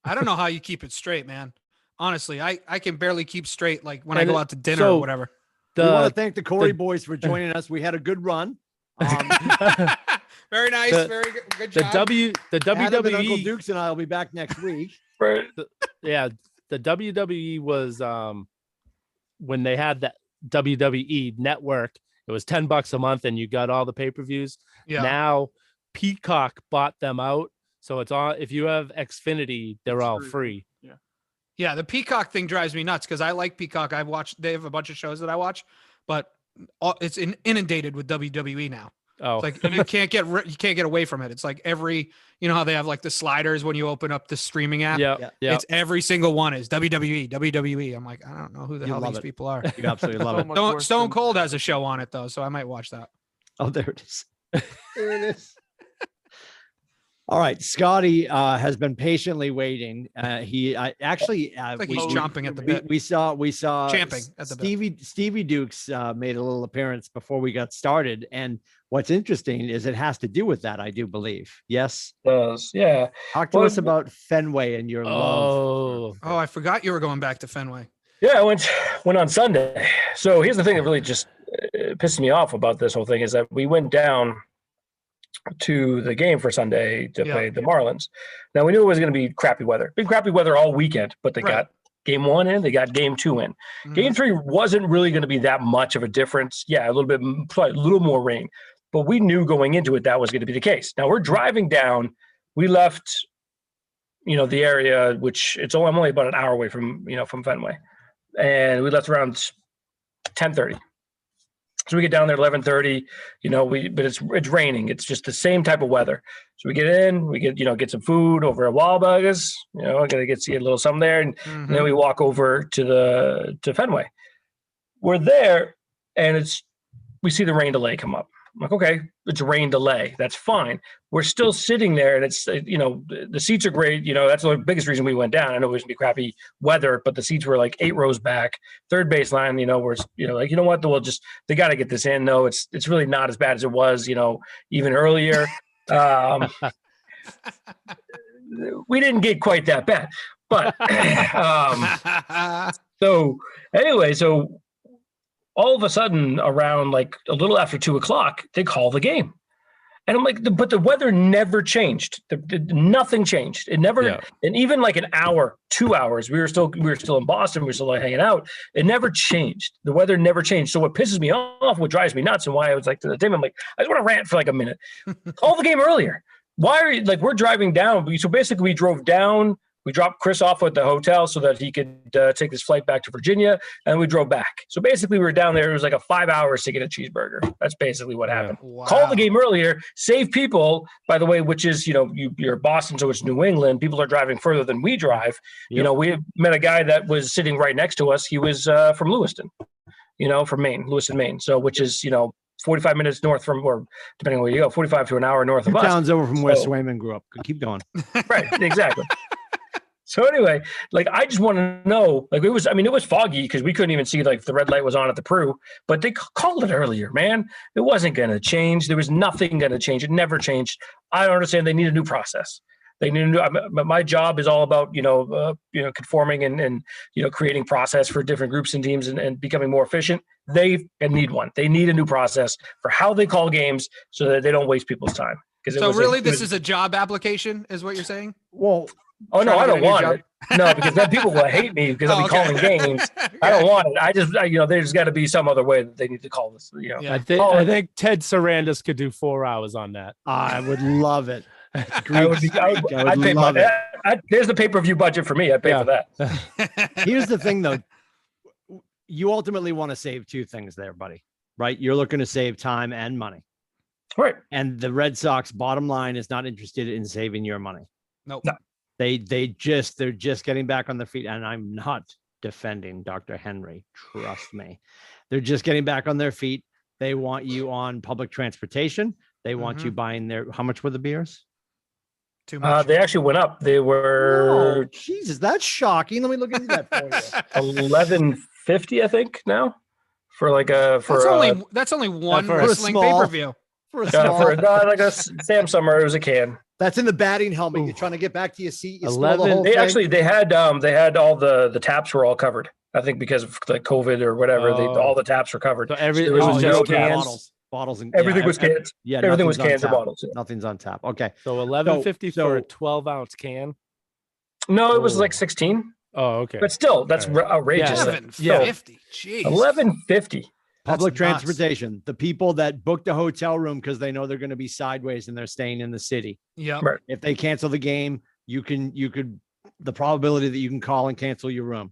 I don't know how you keep it straight, man. Honestly, I can barely keep straight. Like when I go out to dinner or whatever. We want to thank the Corey boys for joining us. We had a good run. Very nice. Very good job. The Adam WWE and Uncle Dukes and I will be back next week. Right. The WWE was when they had that WWE network, it was $10 a month and you got all the pay-per-views. Yeah. Now Peacock bought them out. So it's all, if you have Xfinity, they're all free. Yeah, the Peacock thing drives me nuts because I like Peacock. They have a bunch of shows that I watch, but it's inundated with WWE now. Oh, it's like you can't get away from it. It's like every, how they have like the sliders when you open up the streaming app. Yeah. It's every single one is WWE. I'm like, I don't know who the hell these people are. You absolutely love it. Stone Cold has a show on it though, so I might watch that. Oh, there it is. There it is. All right, Scotty has been patiently waiting. He's chomping at the bit. We saw champing at the bit. Stevie Dukes made a little appearance before we got started, and what's interesting is it has to do with that. I do believe. Yes, it does. Yeah. Talk to us about Fenway and your love. Oh, I forgot you were going back to Fenway. Yeah, I went on Sunday. So here's the thing that really just pissed me off about this whole thing is that we went down to the game for Sunday to play the Marlins. Now we knew it was going to be crappy weather. Been crappy weather all weekend, but they got game 1 in, they got game 2 in. Mm-hmm. Game 3 wasn't really going to be that much of a difference. Yeah, a little more rain, but we knew going into it that was going to be the case. Now we're driving down. We left, the area, which I'm only about an hour away from Fenway, and we left around 10:30. So we get down there 11:30, but it's raining. It's just the same type of weather. So we get in, we get some food over at Wahlburgers, gotta see a little something there. And, and then we walk over to Fenway. We're there and we see the rain delay come up. I'm like, okay, it's rain delay. That's fine. We're still sitting there, and it's, the seats are great. That's the biggest reason we went down. I know it was going to be crappy weather, but the seats were like 8 rows back, third baseline. We're like, you know what? They got to get this in. No, it's really not as bad as it was. Even earlier. We didn't get quite that bad, but so anyway, so all of a sudden around like a little after 2:00, they call the game. And I'm like, but the weather never changed. Nothing changed. It never, and even like an hour, 2 hours, we were still in Boston. We were still like hanging out. It never changed. The weather never changed. So what pisses me off, what drives me nuts, and why I was like to the team, I'm like, I just want to rant for like a minute. Call the game earlier. Why are you like, we're driving down. So basically we drove down, we dropped Chris off at the hotel so that he could take this flight back to Virginia, and we drove back. So basically we were down there. It was like a 5 hours to get a cheeseburger. That's basically what happened. Wow. Call the game earlier, save people, by the way, which is, you're Boston, so it's New England. People are driving further than we drive. Yep. We met a guy that was sitting right next to us. He was from Lewiston, from Maine, Lewiston, Maine. So, which is, 45 minutes north from, or depending on where you go, 45 to an hour north of us. Towns over from where Swayman grew up. Keep going. Right, exactly. So anyway, like, I just want to know, like, it was foggy because we couldn't even see, like, the red light was on at the Prue, but they called it earlier, man. It wasn't going to change. There was nothing going to change. It never changed. I don't understand. They need a new process. They need a new, my job is all about, conforming and creating process for different groups and teams and becoming more efficient. They need one. They need a new process for how they call games so that they don't waste people's time. So really, this is a job application, is what you're saying? Well, oh no, I don't want it. No, because then people will hate me because I'll be calling games. Okay. I don't want it. There's got to be some other way that they need to call this. Yeah. I think Ted Sarandis could do 4 hours on that. I would love it. I'd pay there's the pay-per-view budget for me. I'd pay for that. Here's the thing, though. You ultimately want to save two things there, buddy, right? You're looking to save time and money. Right. And the Red Sox bottom line is not interested in saving your money. Nope. No. They're just getting back on their feet. And I'm not defending Dr. Henry. Trust me. They're just getting back on their feet. They want you on public transportation. They want you buying how much were the beers? Too much. They actually went up. They were Jesus, that's shocking. Let me look into that for you. $11.50, I think, now for like that's only one for a wrestling small- pay-per-view. For a small, like a Sam Summer. It was a can. that's in the batting helmet. You're trying to get back to your seat. You smell the whole They thing. actually they had all the taps were all covered. I think because of the COVID or whatever, all the taps were covered. So There was no no cans. bottles and Everything was cans. Yeah, Everything was nothing's on cans or tap. bottles. Yeah. Nothing's on tap. Okay. So $11.50 for a so- 12-ounce can. No, it was Oh. like 16. Oh, okay. But still, that's All right. outrageous. Yeah. $11.50. Jeez. $11.50. Public That's nuts. transportation. The people that booked a hotel room because they know they're going to be sideways and they're staying in the city. Yep. Right. If they cancel the game, you could the probability that you can call and cancel your room,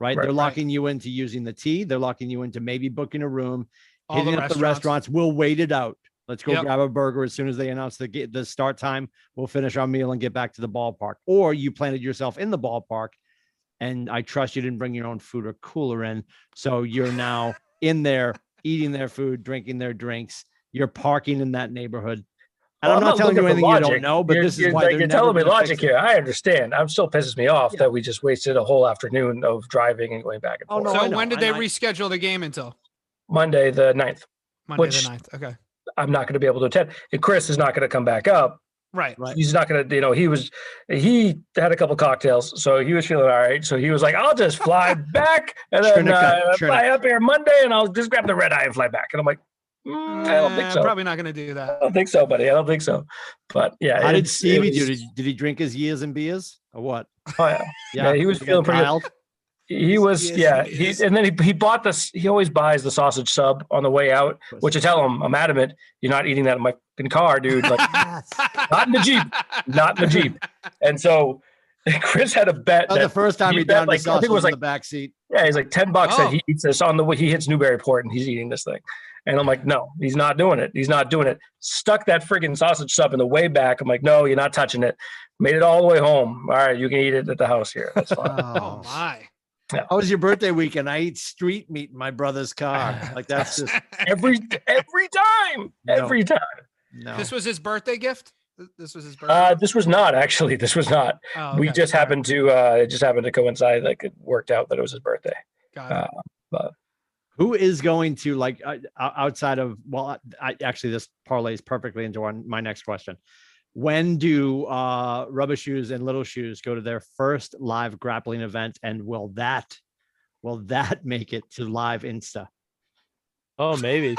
right? Right. They're locking you into using the T. They're locking you into maybe booking a room, All hitting the up the restaurants. We'll wait it out. Let's go Yep. grab a burger as soon as they announce the start time. We'll finish our meal and get back to the ballpark. Or you planted yourself in the ballpark, and I trust you didn't bring your own food or cooler in, so you're now in there eating their food, drinking their drinks. You're parking in that neighborhood. And Well, I'm not telling you looking for anything you don't logic. know, but this is why you're telling me logic here. I understand. I'm still pisses me off that we just wasted a whole afternoon of driving and going back and Oh, forth. no, I So know, when did and they I- reschedule the game until? Monday the 9th. Monday Which- the 9th. Okay. I'm not going to be able to attend. And Chris is not going to come back up. Right. Right. He's not going to, he had a couple cocktails, so he was feeling all right. So he was like, I'll just fly back and then fly up here Monday and I'll just grab the red eye and fly back. And I'm like, I don't think so. Probably not going to do that. I don't think so, buddy. I don't think so. But yeah. How did it Stevie do? was- Did he drink his years and beers or what? Oh, yeah. Yeah, he was got feeling pretty good. dialed? He was, Yes, yeah. he is. And then he bought this. He always buys the sausage sub on the way out, which I tell him, I'm adamant, you're not eating that in my fucking car, dude. Like, not in the Jeep, not in the Jeep. And so Chris had a bet. Oh, the that first time he he bet, downed like, the I think sausage it was in like, the back seat. yeah, he's like $10 that Oh. he eats this on the way he hits Newburyport and he's eating this thing. And I'm like, no, he's not doing it. He's not doing it. Stuck that friggin' sausage sub in the way back. I'm like, no, you're not touching it. Made it all the way home. All right, you can eat it at the house here. That's fine. Oh my. How was your birthday weekend? I eat street meat in my brother's car. Like that's just every time. No. Every time. no. This was his birthday gift. This was his birthday. This was not actually. This was not. Oh, We okay. just All right. happened to. It just happened to coincide. Like it worked out that it was his birthday. Got it. But Who is going to like outside of actually this parlays perfectly into my next question. When do Rubber Shoes and Little Shoes go to their first live grappling event, and will that make it to live Insta? Oh, maybe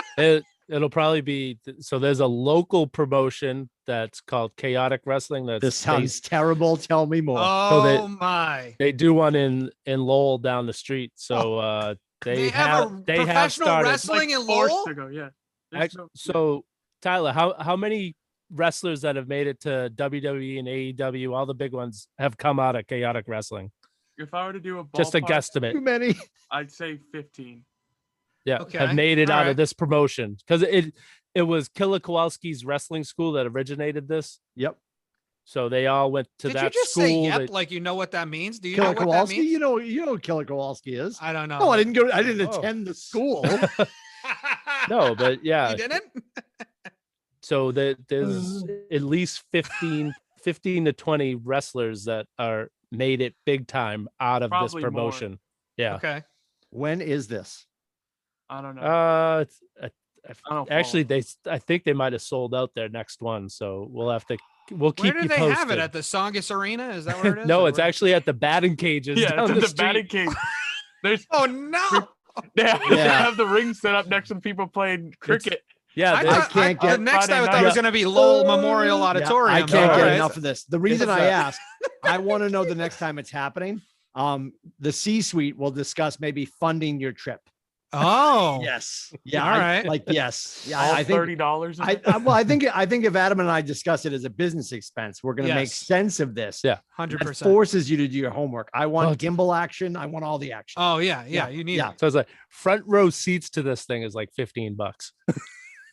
it'll probably be. So there's a local promotion that's called Chaotic Wrestling. This sounds terrible. Tell me more. Oh my! They do one in Lowell down the street. So they have professional started wrestling in Forced Lowell. to go, yeah. So Tyler, how many wrestlers that have made it to WWE and AEW, all the big ones, have come out of Chaotic Wrestling? If I were to do a ballpark, Just a guesstimate. Too many. I'd say 15. Yeah, Okay. have made it All out right. of this promotion because it was Killer Kowalski's wrestling school that originated this. Yep. So they all went to Did that you just school. say yep? They- Like you know what that means? Do you know Killer what that Kowalski. means? You know who Killer Kowalski is. I don't know. No, I didn't go. I didn't Oh. attend the school. no, but yeah. You didn't? So there's at least 15 to 20 wrestlers that are made it big time out of Probably this more. promotion. Yeah. Okay. When is this? I don't know. don't Actually, follow. I think they might have sold out their next one. So we'll Where keep do you they posted. have it at the Songus Arena? Is that where it is? No, Or it's where- actually at the batting cages. Yeah, down it's the at the batting street. cage. There's Oh no! they Yeah. have the ring set up next to people playing cricket. Yeah, I they- thought, can't the get- next time I Friday thought it was night. going to be Lowell Memorial Yeah, Auditorium. I can't All get right. enough of this. The reason It's I a- asked, I want to know the next time it's happening. The C-suite will discuss maybe funding your trip. Oh, Yes. Yeah. All right. Like yes. Yeah. All I think. $30. I think if Adam and I discuss it as a business expense, we're going to make Yes. sense of this. Yeah. 100%. It forces you to do your homework. I want Well, gimbal action. I want all the action. Oh yeah, Yeah, you need yeah. it. So it's like front row seats to this thing is like $15.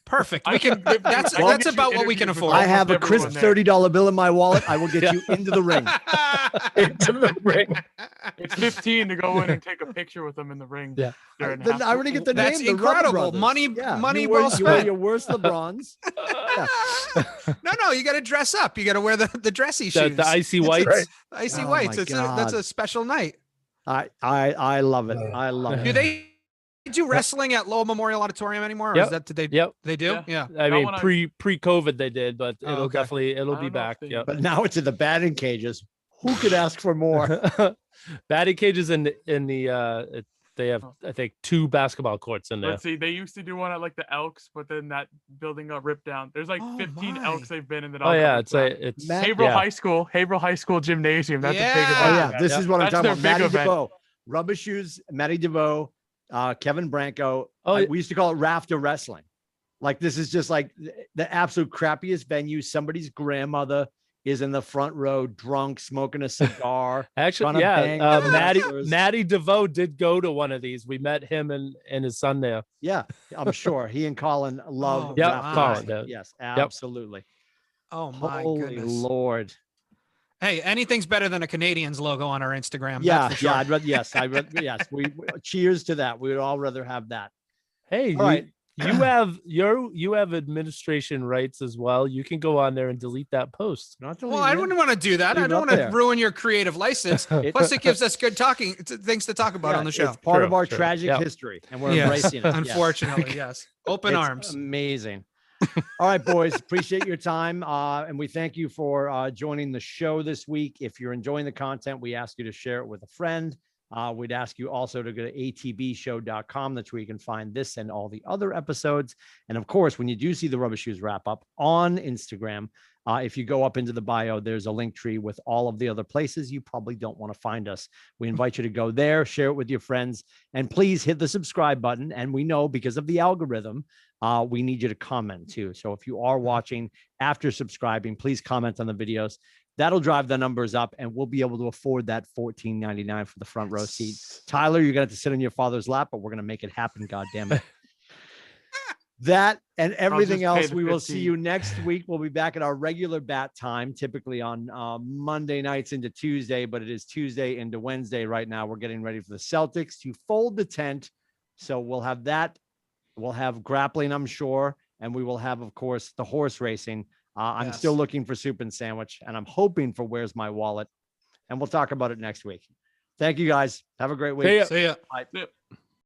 Perfect. I We can. can- That's I'll that's get you about what we can interviews with afford. I have a almost crisp everyone there. $30 bill in my wallet. I will get Yeah. you into the ring. into the ring. It's 15 to go in and take a picture with them in the ring. Yeah. during Then half- I already get the That's name. The Rubber incredible. Brothers. Money You well wear, you wear spent. your worst LeBrons. No, you got to dress up. You got to wear the dressy The, shoes. the icy It's- whites. right. Icy Oh whites. my That's God. a special night. I love it. I love Do it. they do wrestling at Lowell Memorial Auditorium anymore? Or Yep. is that did they? Yep. They do. Yeah. Yeah. I That mean, one I- pre-COVID they did, but Oh, it'll okay. definitely I be don't know back. if they- Yep. But now it's in the batting cages. Who could ask for more? Batting cages in the they have I think 2 basketball courts in there. Let's see. They used to do one at like the Elks, but then that building got ripped down. There's like Oh, 15 my. Elks they've been in that. Oh all got yeah, ripped it's down. it's Matt- Haverhill yeah. High School gymnasium. That's a big Yeah. Oh event. yeah, this Yeah. is what I'm That's talking their about. big Matty event. DeVoe, Rubber Shoes, Matty DeVoe, Kevin Branco. Oh, We used to call it Rafter Wrestling. Like this is just like the absolute crappiest venue. Somebody's grandmother is in the front row, drunk, smoking a cigar. Actually, trying to bang yeah. other Matty wrestlers. DeVoe did go to one of these. We met him and his son there. Yeah, I'm sure he and Colin love. Oh, Yep, Rafter Colin, Wrestling. yeah. Yes, absolutely. Oh my Holy goodness. Lord. Hey, anything's better than a Canadians logo on our Instagram. Yeah, that's for sure. yeah. Yes. Cheers to that. We would all rather have that. Hey, All right. you have administration rights as well. You can go on there and delete that post. Not to Well, leave I you. wouldn't want to do that. Leave I it don't up want to there. ruin your creative license. Plus, it gives us good things to talk about Yeah, on the show. It's part of True, our true. tragic Yep. history, and we're Yes, embracing it. Yes. Unfortunately, yes. Open It's arms. Amazing. All right, boys. Appreciate your time. And we thank you for joining the show this week. If you're enjoying the content, we ask you to share it with a friend. We'd ask you also to go to atbshow.com. That's where you can find this and all the other episodes. And of course, when you do see the Rubber Shoes wrap up on Instagram, if you go up into the bio, there's a link tree with all of the other places you probably don't want to find us. We invite you to go there, share it with your friends, and please hit the subscribe button. And we know because of the algorithm, we need you to comment too. So if you are watching after subscribing, please comment on the videos. That'll drive the numbers up, and we'll be able to afford that $14.99 for the front row seat. Tyler, you're gonna have to sit on your father's lap, but we're gonna make it happen. God damn it. That and everything just pay else, the we will see 15. you next week. We'll be back at our regular bat time, typically on Monday nights into Tuesday, but it is Tuesday into Wednesday right now. We're getting ready for the Celtics to fold the tent. So we'll have that. We'll have grappling, I'm sure. And we will have, of course, the horse racing. I'm still Yes. looking for Soup and Sandwich, and I'm hoping for Where's My Wallet. And we'll talk about it next week. Thank you, guys. Have a great week. See ya. See ya. Bye. Yep.